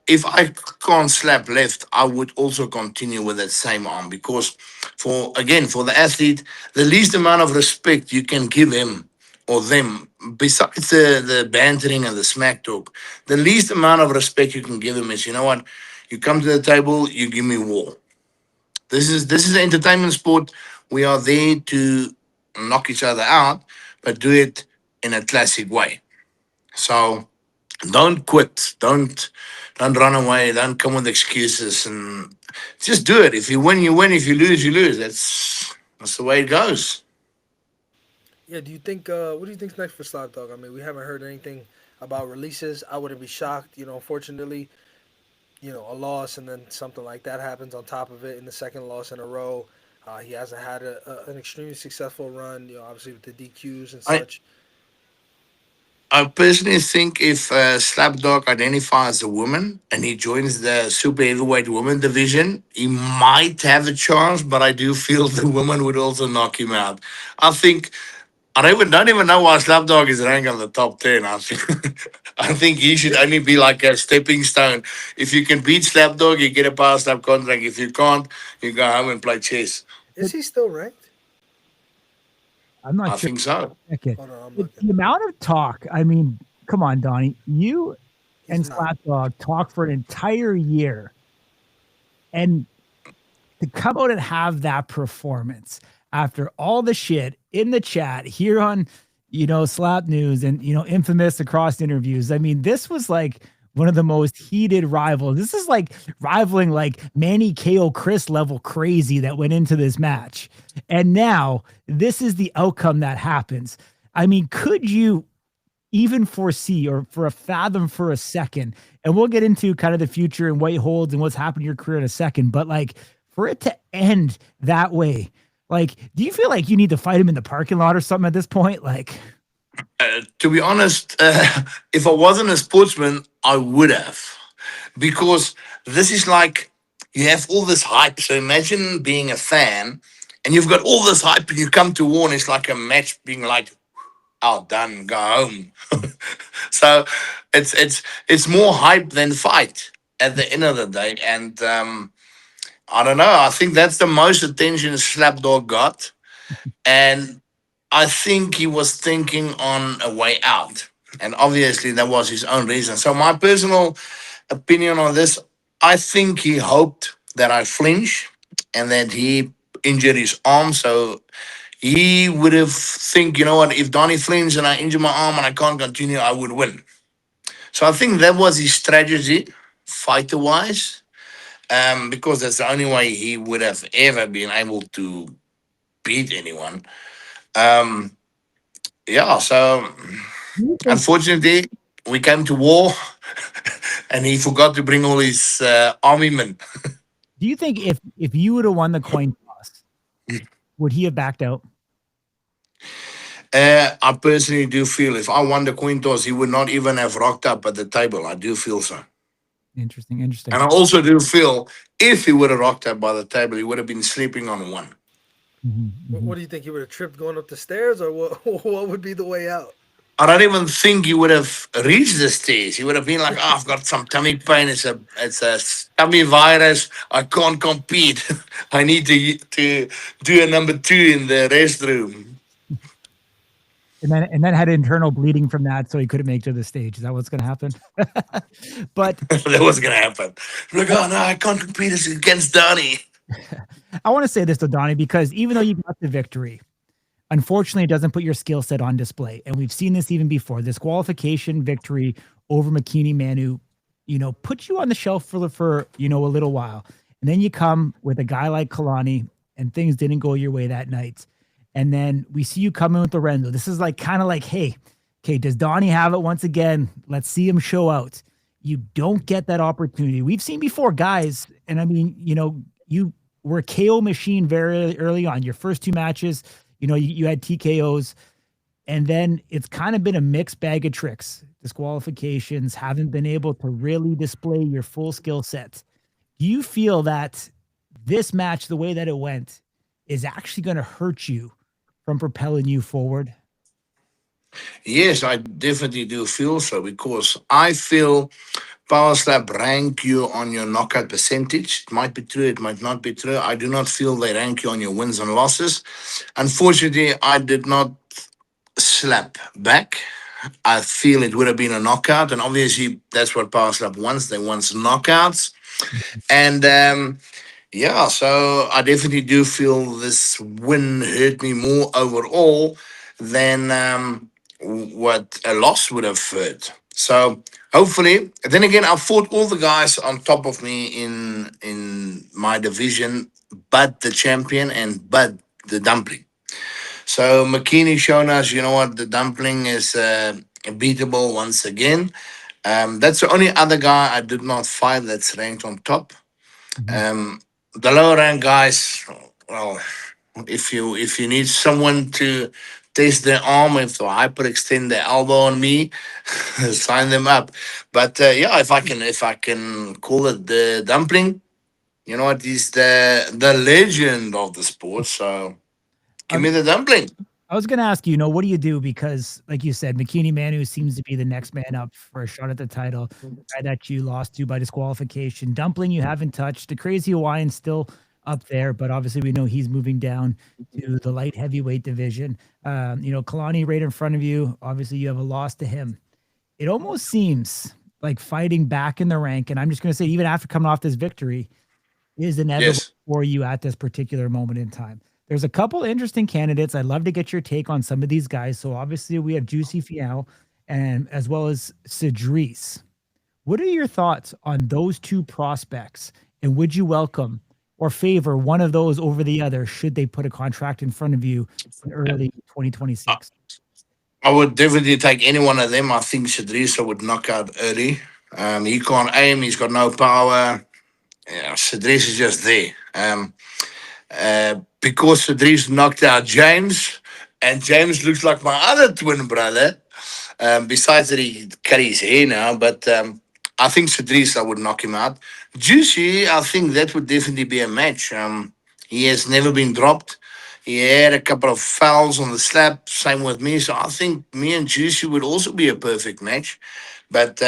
E: if I can't slap left, I would also continue with that same arm, because for the athlete, the least amount of respect you can give him or them, besides the bantering and the smack talk, the least amount of respect you can give him is, you know what, you come to the table, you give me war. This is an entertainment sport. We are there to knock each other out, but do it in a classic way. So don't quit. Don't run away. Don't come with excuses, and just do it. If you win, you win. If you lose, you lose. That's the way it goes.
B: Yeah. Do you think? What do you think's next for Slapdog? I mean, we haven't heard anything about releases. I wouldn't be shocked. Unfortunately, a loss and then something like that happens on top of it in the second loss in a row. He hasn't had an extremely successful run, obviously with the DQs and
E: I
B: such.
E: I personally think if Slapdog identifies as a woman and he joins the super heavyweight women division, he might have a chance. But I do feel the woman would also knock him out. I think I don't even know why Slapdog is ranked on the top 10. I think I think he should only be like a stepping stone. If you can beat Slapdog, you get a power slap contract. If you can't, you go home and play chess.
B: Is he still ranked?
A: I'm not
E: I
A: sure.
E: think so.
A: Okay.
B: Hold on, I'm
A: But
B: looking.
A: the amount of talk, I mean, come on, Donnie. You and
B: He's not.
A: Slapdog talk for an entire year, and to come out and have that performance after all the shit in the chat here on, Slap News and, infamous across interviews. I mean, this was like one of the most heated rivals. This is like rivaling like Manny KO Chris level crazy that went into this match. And now this is the outcome that happens. I mean, could you even foresee or for a fathom for a second, and we'll get into kind of the future and what holds and what's happened in your career in a second, but like for it to end that way, like, do you feel like you need to fight him in the parking lot or something at this point? Like,
E: To be honest, if I wasn't a sportsman, I would have, because this is like you have all this hype. So imagine being a fan and you've got all this hype, and you come to war, and it's like a match being like, "Oh, done, go home." So it's more hype than fight at the end of the day, and I don't know. I think that's the most attention Slapdog got, and I think he was thinking on a way out, and obviously that was his own reason. So my personal opinion on this, I think he hoped that I flinch and that he injured his arm. So he would have think, you know what, if Donnie flinches and I injure my arm and I can't continue, I would win. So I think that was his strategy, fighter wise, because that's the only way he would have ever been able to beat anyone. Um, yeah, so
A: do you think
E: unfortunately, we came to war and he forgot to bring all his army men.
A: do you think if you would have won the coin toss, would he have backed out?
E: I personally do feel if I won the coin toss, he would not even have rocked up at the table. I do feel so.
A: Interesting.
E: And I also do feel if he would have rocked up by the table, he would have been sleeping on one.
B: What do you think? He would have tripped going up the stairs, or what? What would be the way out?
E: I don't even think he would have reached the stage. He would have been like, oh, I've got some tummy pain. It's a tummy virus. I can't compete. I need to do a number 2 in the restroom.
A: And then had internal bleeding from that, so he couldn't make it to the stage. Is that what's going to happen? But
E: that was going to happen. Like, oh no, I can't compete against Danie.
A: I want to say this to Danie, because even though you got the victory, unfortunately, it doesn't put your skill set on display. And we've seen this even before. This qualification victory over McKinney Manu, put you on the shelf for a little while. And then you come with a guy like Kalani, and things didn't go your way that night. And then we see you come in with Lorenzo. This is kind of like, hey, okay, does Danie have it once again? Let's see him show out. You don't get that opportunity. We've seen before, guys, and I mean, you were a KO machine very early on. Your first 2 matches, you had TKOs, and then it's kind of been a mixed bag of tricks. Disqualifications, haven't been able to really display your full skill set. Do you feel that this match, the way that it went, is actually going to hurt you from propelling you forward?
E: Yes, I definitely do feel so, because I feel Power Slap rank you on your knockout percentage. It might be true, it might not be true. I do not feel they rank you on your wins and losses. Unfortunately, I did not slap back. I feel it would have been a knockout, and obviously that's what Power Slap wants. They want knockouts. And yeah, so I definitely do feel this win hurt me more overall than what a loss would have hurt. So hopefully, then again, I fought all the guys on top of me in my division, but the champion and but the dumpling. So McKinney shown us, what, the dumpling is beatable once again. That's the only other guy I did not fight that's ranked on top. The lower rank guys, well, if you need someone to test their arm, if they hyperextend their elbow on me, sign them up. But yeah, if I can call it the dumpling, what, he's the legend of the sport. So give me the dumpling.
A: I was going to ask you, what do you do? Because, like you said, McKinney Manu seems to be the next man up for a shot at the title. The guy that you lost to by disqualification. Dumpling, you haven't touched. The Crazy Hawaiian still up there, but obviously we know he's moving down to the light heavyweight division. Kalani right in front of you. Obviously, you have a loss to him. It almost seems like fighting back in the rank, and I'm just going to say, even after coming off this victory, is inevitable for you at this particular moment in time. There's a couple interesting candidates. I'd love to get your take on some of these guys. So obviously we have Juicy Fiao and as well as Cedrice. What are your thoughts on those 2 prospects? And would you welcome or favor one of those over the other should they put a contract in front of you in early 2026?
E: I would definitely take any one of them. I think Cedrice would knock out early. He can't aim. He's got no power. Yeah, Cedrice is just there. Because Cedrice knocked out James, and James looks like my other twin brother. Besides that, he cut his hair now, but I think Cedrice, I would knock him out. Juicy, I think that would definitely be a match. He has never been dropped. He had a couple of fouls on the slap, same with me. So I think me and Juicy would also be a perfect match. But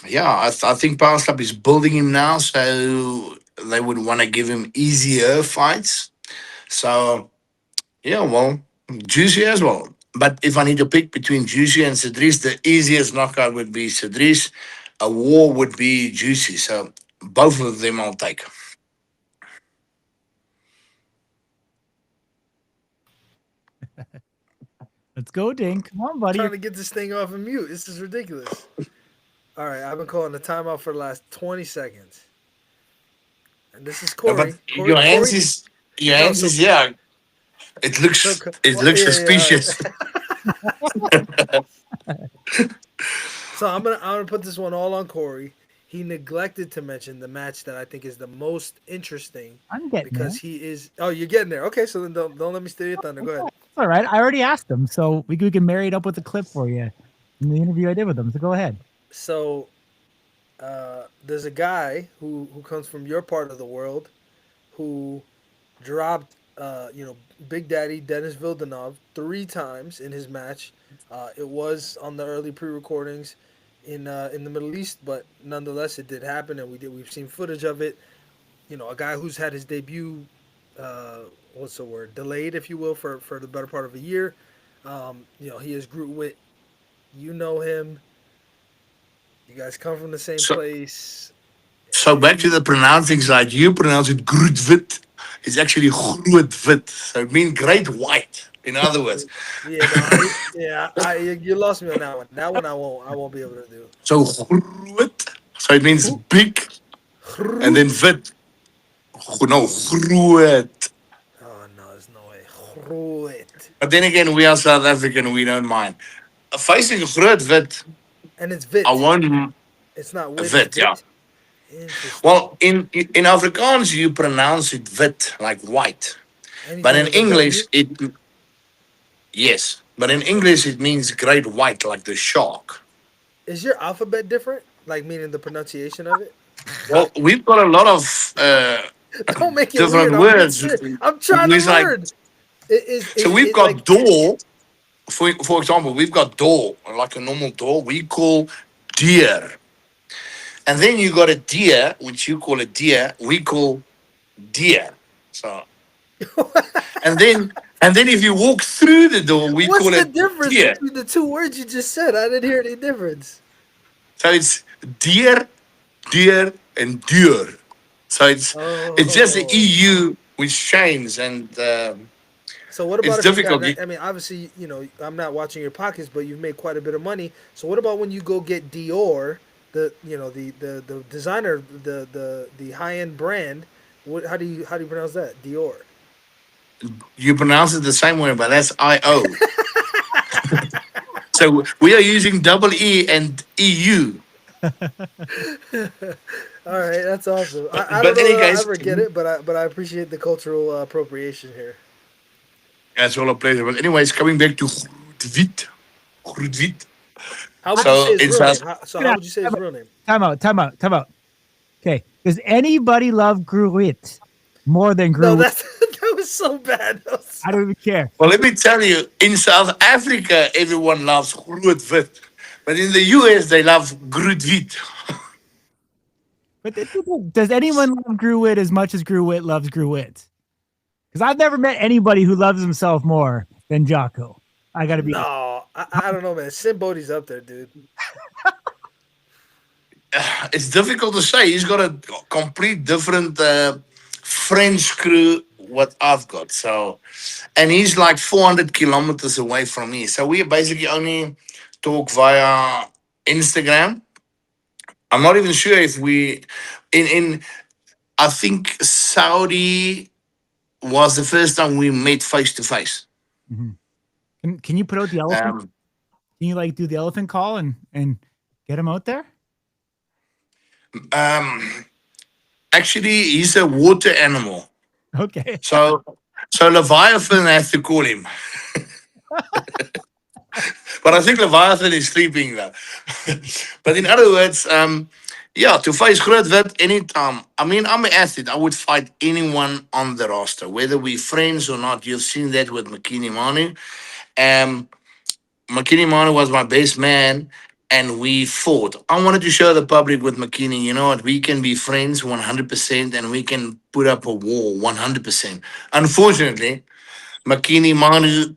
E: yeah, I think Power Slap is building him now, so they would want to give him easier fights. So, yeah, well, Juicy as well. But if I need to pick between Juicy and Cedrice, the easiest knockout would be Cedrice. A war would be Juicy. So both of them I'll take.
A: Let's go, Ding. Come on, buddy.
B: Trying to get this thing off of mute. This is ridiculous. All right, I've been calling the timeout for the last 20 seconds. And this is Corey.
E: Your hands is yeah. It looks suspicious.
B: So I'm gonna put this one all on Corey. he neglected to mention the match that I think is the most interesting
A: I'm getting there.
B: because he is. Oh, you're getting there. Okay, so then don't let me steal your thunder. Go ahead.
A: It's all right. I already asked him, so we can marry it up with a clip for you in the interview I did with him. So go ahead.
B: So there's a guy who comes from your part of the world who dropped Big Daddy Dennis Villeneuve 3 times in his match. It was on the early pre-recordings in the Middle East, but nonetheless, it did happen, and we've seen footage of it. A guy who's had his debut, what's the word, delayed, if you will, for the better part of a year. He is Groot Wit. You know him. You guys come from the same
E: So,
B: place.
E: so back to the pronouncing side. You pronounce it Grootwit. It's actually Grootwit. So it means great white. In other words.
B: Yeah, you lost me on that one. That one I won't be able to do.
E: So Groot. So it means big. And then wit. No, Groot.
B: Oh no, there's no way. Groot.
E: But then again, we are South African. We don't mind. Facing Grootwit,
B: And it's Vit.
E: I won't.
B: It's not wit.
E: Wit,
B: It's
E: yeah.
B: Vit. Interesting.
E: Well, in Afrikaans, you pronounce it wit, like white.
B: Anything
E: But in
B: with a
E: English,
B: W?
E: yes. But in English, it means great white, like the shark.
B: Is your alphabet different? Like meaning the pronunciation of it?
E: Well, we've got a lot of
B: Don't make it
E: different
B: weird.
E: words.
B: I'm trying to
E: It's like,
B: learn.
E: so we've got door. For example, we've got door, like a normal door. We call deer. And then you got a deer, which you call a deer. We call deer. So, and then if you walk through the door, we
B: What's
E: call
B: the
E: it
B: difference
E: deer.
B: between the two words you just said? I didn't hear any difference.
E: So it's deer, deer, and deer. So it's just the
B: Oh.
E: EU with chains, and
B: So what
E: it's
B: about if you got?
E: difficult.
B: I mean, obviously, I'm not watching your pockets, but you've made quite a bit of money. So what about when you go get Dior, the designer, the high end brand? How do you pronounce that? Dior.
E: You pronounce it the same way, but that's IO. So we are using double E and EU.
B: All right, that's awesome. I don't
E: But
B: know
E: any
B: that I'll
E: case,
B: ever get it, but I appreciate the cultural appropriation here.
E: that's all a pleasure. But anyways, coming back to Grootwit. Grootwit.
B: How would you
E: So
B: say his
E: it's
B: real name? How would you say his real name?
A: Time out. Okay. Does anybody love Gruit more than
B: No,
A: Gruit?
B: that was so bad.
A: I don't even care.
E: Well, let me tell you, in South Africa, everyone loves Grootwit. But in the US, they love Grootwit.
A: But does anyone love Gruit as much as Gruit loves Gruit? Because I've never met anybody who loves himself more than Jocko. I got to be.
B: No, I don't know, man. Sim Bodie's up there, dude.
E: It's difficult to say. He's got a complete different French crew what I've got. So, and he's like 400 kilometers away from me. So we basically only talk via Instagram. I'm not even sure if we in I think Saudi was the first time we met face to face.
A: Can you put out the elephant?
E: Um,
A: Can you like do the elephant call and get him out there?
E: Actually, he's a water animal.
A: Okay.
E: So Leviathan has to call him. But I think Leviathan is sleeping though. But in other words, to face Grootwit anytime. I mean, I'm an athlete. I would fight anyone on the roster, whether we're friends or not. You've seen that with Makini Manu. Makini Manu was my best man, and we fought. I wanted to show the public with Makini, you know what, we can be friends 100% and we can put up a wall 100%. Unfortunately, Makini Manu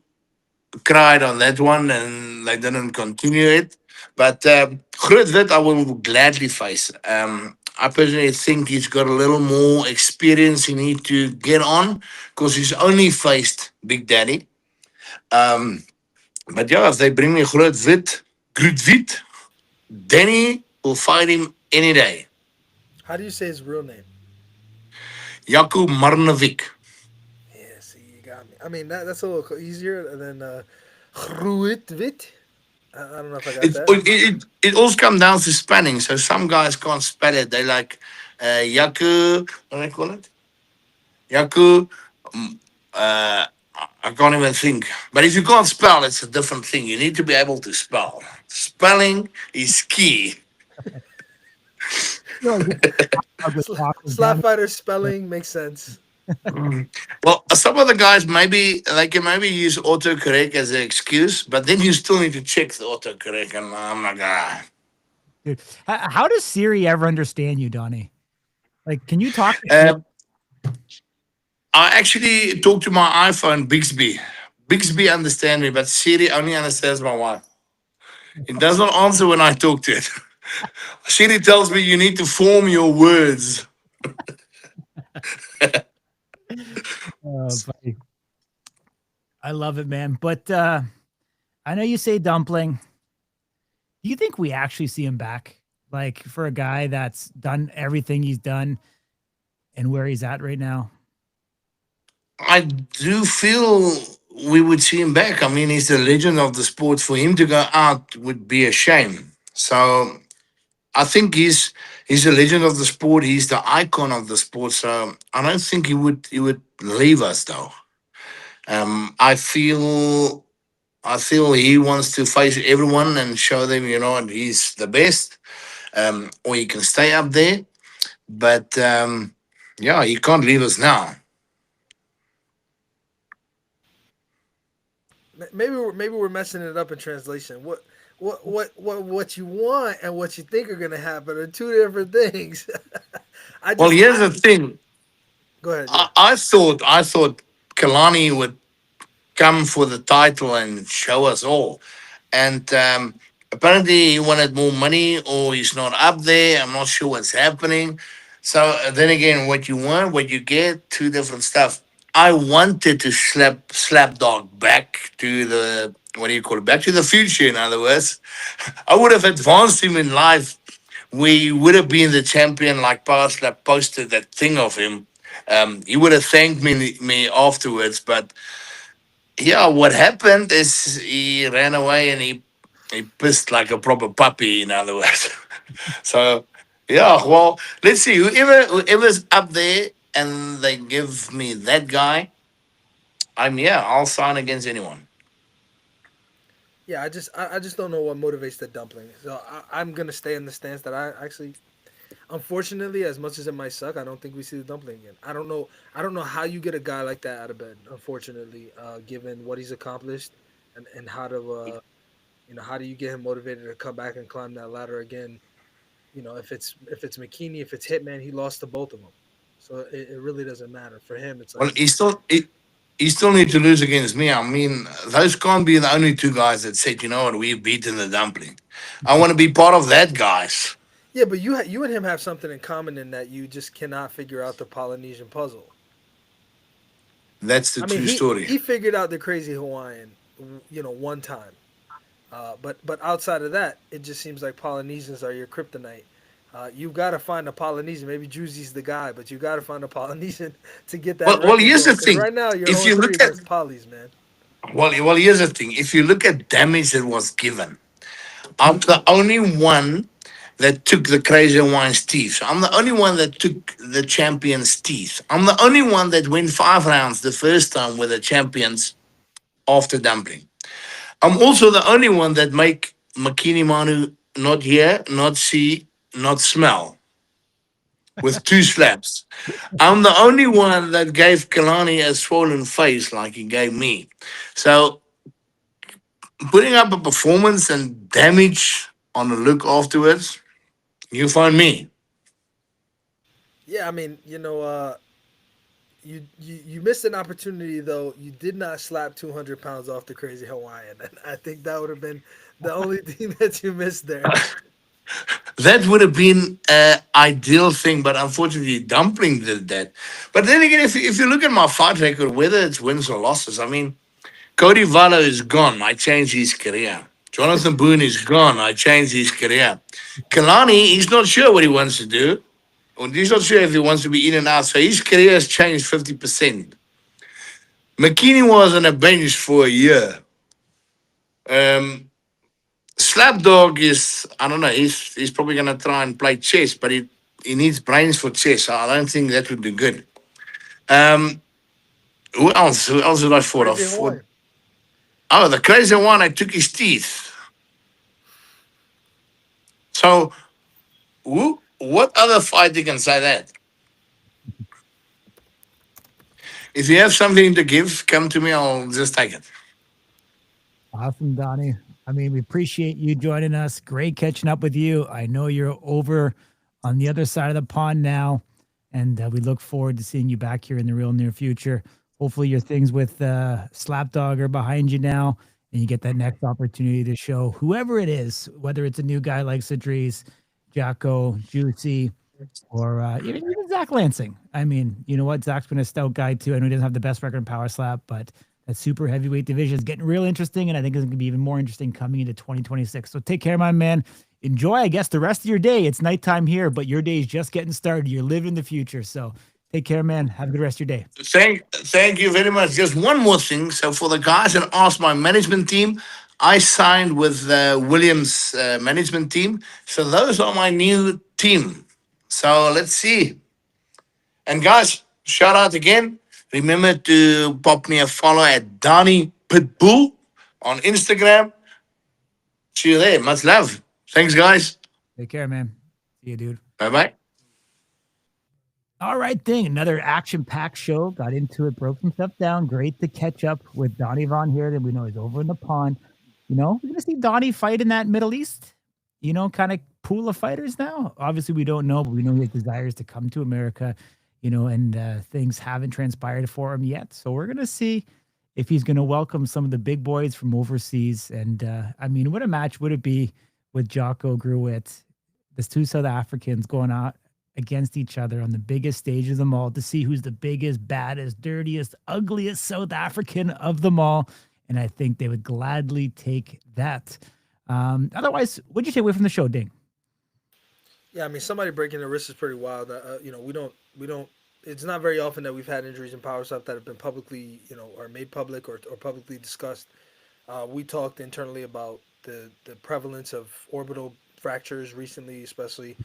E: cried on that one and they didn't continue it. But Grootwit, I will gladly face. I personally think he's got a little more experience he need to get on because he's only faced Big Daddy. But yeah, if they bring me Grootwit, Danie will fight him any day.
B: How do you say his real name?
E: Jaco Marnovic.
B: Yeah, see, you got me. I mean, that's a little easier than Grootwit. I don't know if I got
E: It,
B: that.
E: it also comes down to spelling. So some guys can't spell it. They like Yaku, what do they call it? Yaku. I can't even think. But if you can't spell, it's a different thing. You need to be able to spell. Spelling is key.
A: You know, like, with tacos,
B: Slap
A: Danny.
B: fighter spelling makes sense.
E: Mm. Well, some of the guys maybe they can maybe use autocorrect as an excuse, but then you still need to check the autocorrect. And I'm like, ah.
A: Dude, how does Siri ever understand you, Donnie? Like, can you talk to Siri?
E: Uh, I actually talk to my iPhone, Bixby. Bixby understands me, but Siri only understands my wife. It does not answer when I talk to it. Siri tells me you need to form your words.
A: Buddy. I love it, man. But I know you say dumpling. Do you think we actually see him back? Like for a guy that's done everything he's done and where he's at right now?
E: I do feel we would see him back. I mean, he's the legend of the sport. For him to go out would be a shame. So I think he's a legend of the sport. He's the icon of the sport. So I don't think he would leave us though. I feel he wants to face everyone and show them, he's the best. Or he can stay up there. But yeah, he can't leave us now.
B: Maybe we're messing it up in translation. What you want and what you think are gonna happen are two different things.
E: Well, here's the thing.
B: Go ahead. Yeah.
E: I thought Kalani would come for the title and show us all. And apparently he wanted more money or he's not up there. I'm not sure what's happening. So then again, what you want, what you get, two different stuff. I wanted to slap dog back to the what do you call it? Back to the future, in other words. I would have advanced him in life. We would have been the champion, like Slap posted that thing of him. He would have thanked me afterwards, but yeah, what happened is he ran away and he pissed like a proper puppy, in other words. So yeah, well, let's see. Whoever's up there and they give me that guy, I'll sign against anyone.
B: Yeah, I just don't know what motivates the dumpling. So I'm gonna stay in the stance that I actually, unfortunately, as much as it might suck, I don't think we see the dumpling again. I don't know how you get a guy like that out of bed. Unfortunately, given what he's accomplished, and how to how do you get him motivated to come back and climb that ladder again? If it's McKinney, if it's Hitman, he lost to both of them, so it really doesn't matter for him. It's
E: Well,
B: like,
E: he still need to lose against me. I mean, those can't be the only two guys that said, you know what, we've beaten the dumpling. I want to be part of that, guys.
B: yeah, but you and him have something in common in that you just cannot figure out the Polynesian puzzle.
E: That's the
B: I mean,
E: true
B: he
E: story.
B: he figured out the crazy Hawaiian, one time. But outside of that, it just seems like Polynesians are your kryptonite. You've got to find a Polynesian. Maybe Juicy's the guy, but you got to find a Polynesian to get that.
E: Well,
B: record
E: here's the
B: going. 'Cause
E: thing.
B: right now you're
E: If
B: 0
E: you
B: 3
E: look at
B: against polys, man.
E: well, here's the thing. If you look at damage that was given, I'm the only one that took the crazy wine's teeth. I'm the only one that took the champion's teeth. I'm the only one that went 5 rounds the first time with the champions after dumpling. I'm also the only one that make Makini Manu not hear, not see, not smell with 2 slaps. I'm the only one that gave Kalani a swollen face like he gave me. So putting up a performance and damage on the look afterwards, you find me.
B: Yeah, I mean, you missed an opportunity though. You did not slap 200 pounds off the crazy Hawaiian, and I think that would have been the only thing that you missed there.
E: That would have been an ideal thing, but unfortunately, Dumpling did that. But then again, if you look at my fight record, whether it's wins or losses, I mean, Cody Vallo is gone. I changed his career. Jonathan Boone is gone. I changed his career. Kalani, he's not sure what he wants to do. Or he's not sure if he wants to be in and out. So his career has changed 50%. McKinney was on a bench for a year. Um, Slapdog is, I don't know, he's probably gonna try and play chess, but he needs brains for chess. So I don't think that would be good. Who else? Who else did I fought? I
B: Crazy
E: fought.
B: Hawaiian.
E: Oh, the crazy one. I took his teeth. So who? What other fighter can say that? If you have something to give, come to me. I'll just take it.
A: Awesome, Donnie. I mean, we appreciate you joining us. Great catching up with you. I know you're over on the other side of the pond now, and we look forward to seeing you back here in the real near future. Hopefully, your things with Slapdog are behind you now, and you get that next opportunity to show whoever it is, whether it's a new guy like Cedrice, Jocko, Juicy, or even Zach Lansing. I mean, you know what? Zach's been a stout guy too. I know he doesn't have the best record in power slap, but that super heavyweight division is getting real interesting, and I think it's going to be even more interesting coming into 2026. So take care, my man. Enjoy, I guess, the rest of your day. It's nighttime here, but your day is just getting started. You're living the future. So take care, man. Have a good rest of your day.
E: Thank you very much. Just one more thing. So for the guys that asked my management team, I signed with Williams management team. So those are my new team. So let's see. And guys, shout out again. Remember to pop me a follow at Danie Pitbull on Instagram. See you there. Much love. Thanks, guys.
A: Take care, man. See you, dude.
E: Bye bye.
A: All right, thing. Another action-packed show. Got into it, broke some stuff down. Great to catch up with Danie Van Heerden. We know he's over in the pond. You know, we're gonna see Donnie fight in that Middle East, kind of pool of fighters now. Obviously, we don't know, but we know he has desires to come to America, and things haven't transpired for him yet. So we're gonna see if he's gonna welcome some of the big boys from overseas. And I mean, what a match would it be with Jocko Gruitt, these two South Africans going out against each other on the biggest stage of them all to see who's the biggest, baddest, dirtiest, ugliest South African of them all. And I think they would gladly take that. Otherwise, what'd you take away from the show, Ding?
B: Yeah, I mean, somebody breaking their wrist is pretty wild. We don't. It's not very often that we've had injuries in power stuff that have been publicly, or made public or publicly discussed. We talked internally about the prevalence of orbital fractures recently, especially,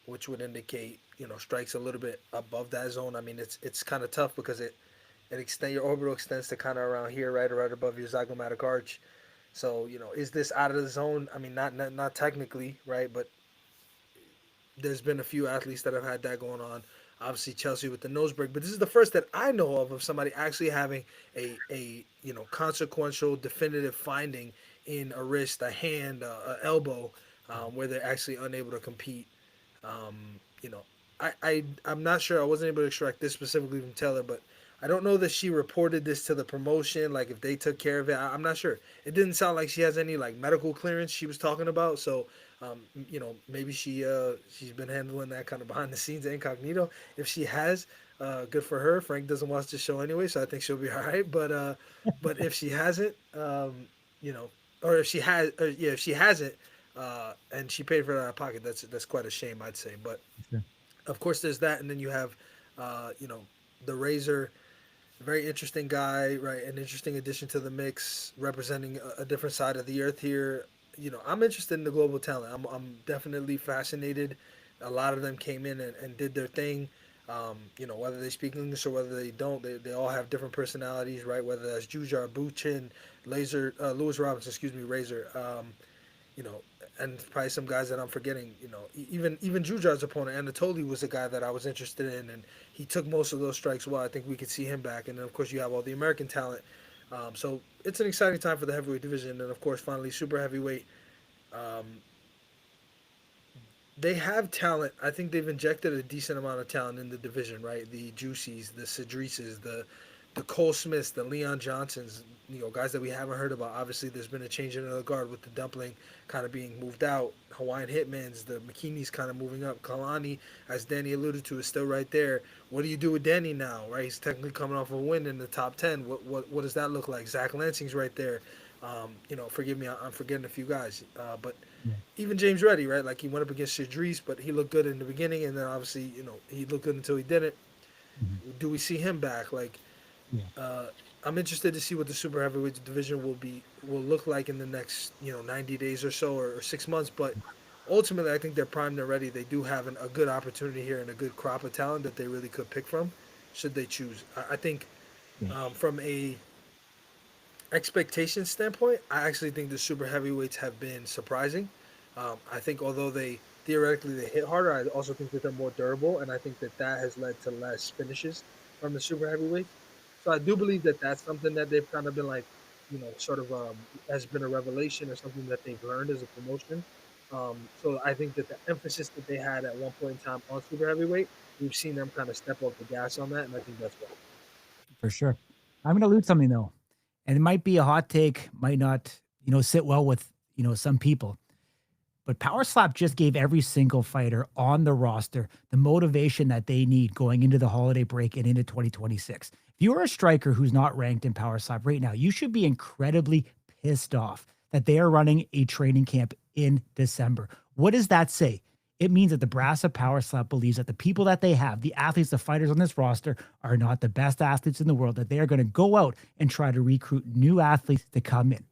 B: which would indicate, strikes a little bit above that zone. I mean, it's kind of tough because your orbital extends to kind of around here, right above your zygomatic arch. So, is this out of the zone? I mean, not technically, right? But there's been a few athletes that have had that going on. Obviously, Chelsea with the nose break, but this is the first that I know of somebody actually having a consequential, definitive finding in a wrist, a hand, a elbow, where they're actually unable to compete. I'm not sure. I wasn't able to extract this specifically from Taylor, but I don't know that she reported this to the promotion, like if they took care of it. I'm not sure. It didn't sound like she has any like medical clearance she was talking about. So, maybe she's been handling that kind of behind the scenes incognito. If she has, good for her. Frank doesn't watch the show anyway, so I think she'll be all right. But if she hasn't, or if she has, if she hasn't, and she paid for it out of pocket, that's quite a shame, I'd say. But
A: Sure.
B: of course, there's that, and then you have, the Razor. Very interesting guy, right? An interesting addition to the mix, representing a different side of the earth here. I'm interested in the global talent. I'm definitely fascinated. A lot of them came in and did their thing. Whether they speak English or whether they don't, they all have different personalities, right? Whether that's Jujar, Buchin, Lewis Robinson, Razor, and probably some guys that I'm forgetting. Even Jujar's opponent, Anatoly, was a guy that I was interested in, and he took most of those strikes well. I think we could see him back. And then, of course, you have all the American talent. So it's an exciting time for the heavyweight division. And, of course, finally, super heavyweight. They have talent. I think they've injected a decent amount of talent in the division, right? The Juicies, the Cedrices, the Cole Smiths, the Leon Johnsons, guys that we haven't heard about. Obviously, there's been a change in the guard with the Dumpling kind of being moved out. Hawaiian Hitmans, the McKinney's kind of moving up. Kalani, as Danny alluded to, is still right there. What do you do with Danny now, right? He's technically coming off a win in the top 10. What does that look like? Zach Lansing's right there. Forgive me, I'm forgetting a few guys. But even James Reddy, right? Like, he went up against Cedrice, but he looked good in the beginning, and then obviously, he looked good until he didn't. Do we see him back? Like, I'm interested to see what the super heavyweight division will look like in the next 90 days or so, or 6 months. But ultimately, I think they're primed and ready. They do have a good opportunity here and a good crop of talent that they really could pick from, should they choose. I think from a expectation standpoint, I actually think the super heavyweights have been surprising. I think although theoretically they hit harder, I also think that they're more durable, and I think that has led to less finishes from the super heavyweights. So I do believe that that's something that they've kind of been like, sort of has been a revelation or something that they've learned as a promotion. So I think that the emphasis that they had at one point in time on super heavyweight, we've seen them kind of step up the gas on that, and I think that's why.
A: For sure. I'm going to allude something though, and it might be a hot take, might not, sit well with, some people. But Power Slap just gave every single fighter on the roster the motivation that they need going into the holiday break and into 2026. If you're a striker who's not ranked in Power Slap right now, you should be incredibly pissed off that they are running a training camp in December. What does that say? It means that the brass of Power Slap believes that the people that they have, the athletes, the fighters on this roster, are not the best athletes in the world, that they are going to go out and try to recruit new athletes to come in.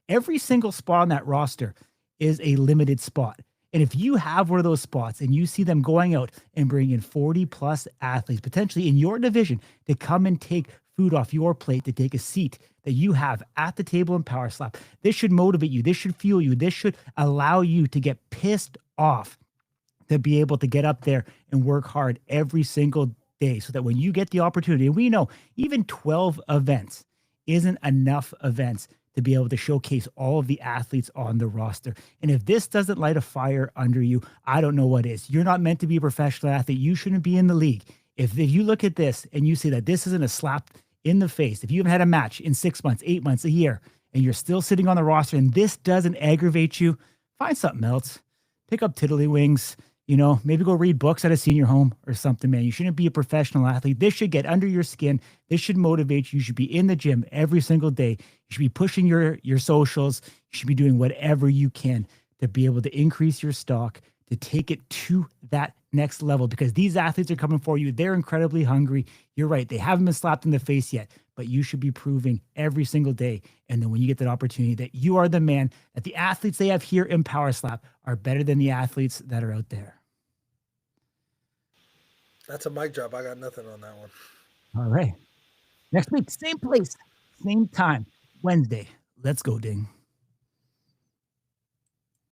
A: Every single spot on that roster is a limited spot. And if you have one of those spots and you see them going out and bringing in 40 plus athletes, potentially in your division, to come and take food off your plate, to take a seat that you have at the table in Power Slap, this should motivate you. This should fuel you. This should allow you to get pissed off to be able to get up there and work hard every single day so that when you get the opportunity, and we know even 12 events isn't enough events to be able to showcase all of the athletes on the roster. And if this doesn't light a fire under you, I don't know what is. You're not meant to be a professional athlete. You shouldn't be in the league. If you look at this and you see that this isn't a slap in the face, if you haven't had a match in 6 months, 8 months, a year, and you're still sitting on the roster and this doesn't aggravate you, find something else. Pick up tiddlywinks, maybe go read books at a senior home or something, man. You shouldn't be a professional athlete. This should get under your skin. This should motivate you. You should be in the gym every single day. You should be pushing your socials. You should be doing whatever you can to be able to increase your stock, to take it to that next level, because these athletes are coming for you. They're incredibly hungry. You're right. They haven't been slapped in the face yet, but you should be proving every single day. And then when you get that opportunity, that you are the man, that the athletes they have here in Power Slap are better than the athletes that are out there.
B: That's a mic drop. I got nothing on that one.
A: All right. Next week, same place, same time, Wednesday. Let's go, Ding.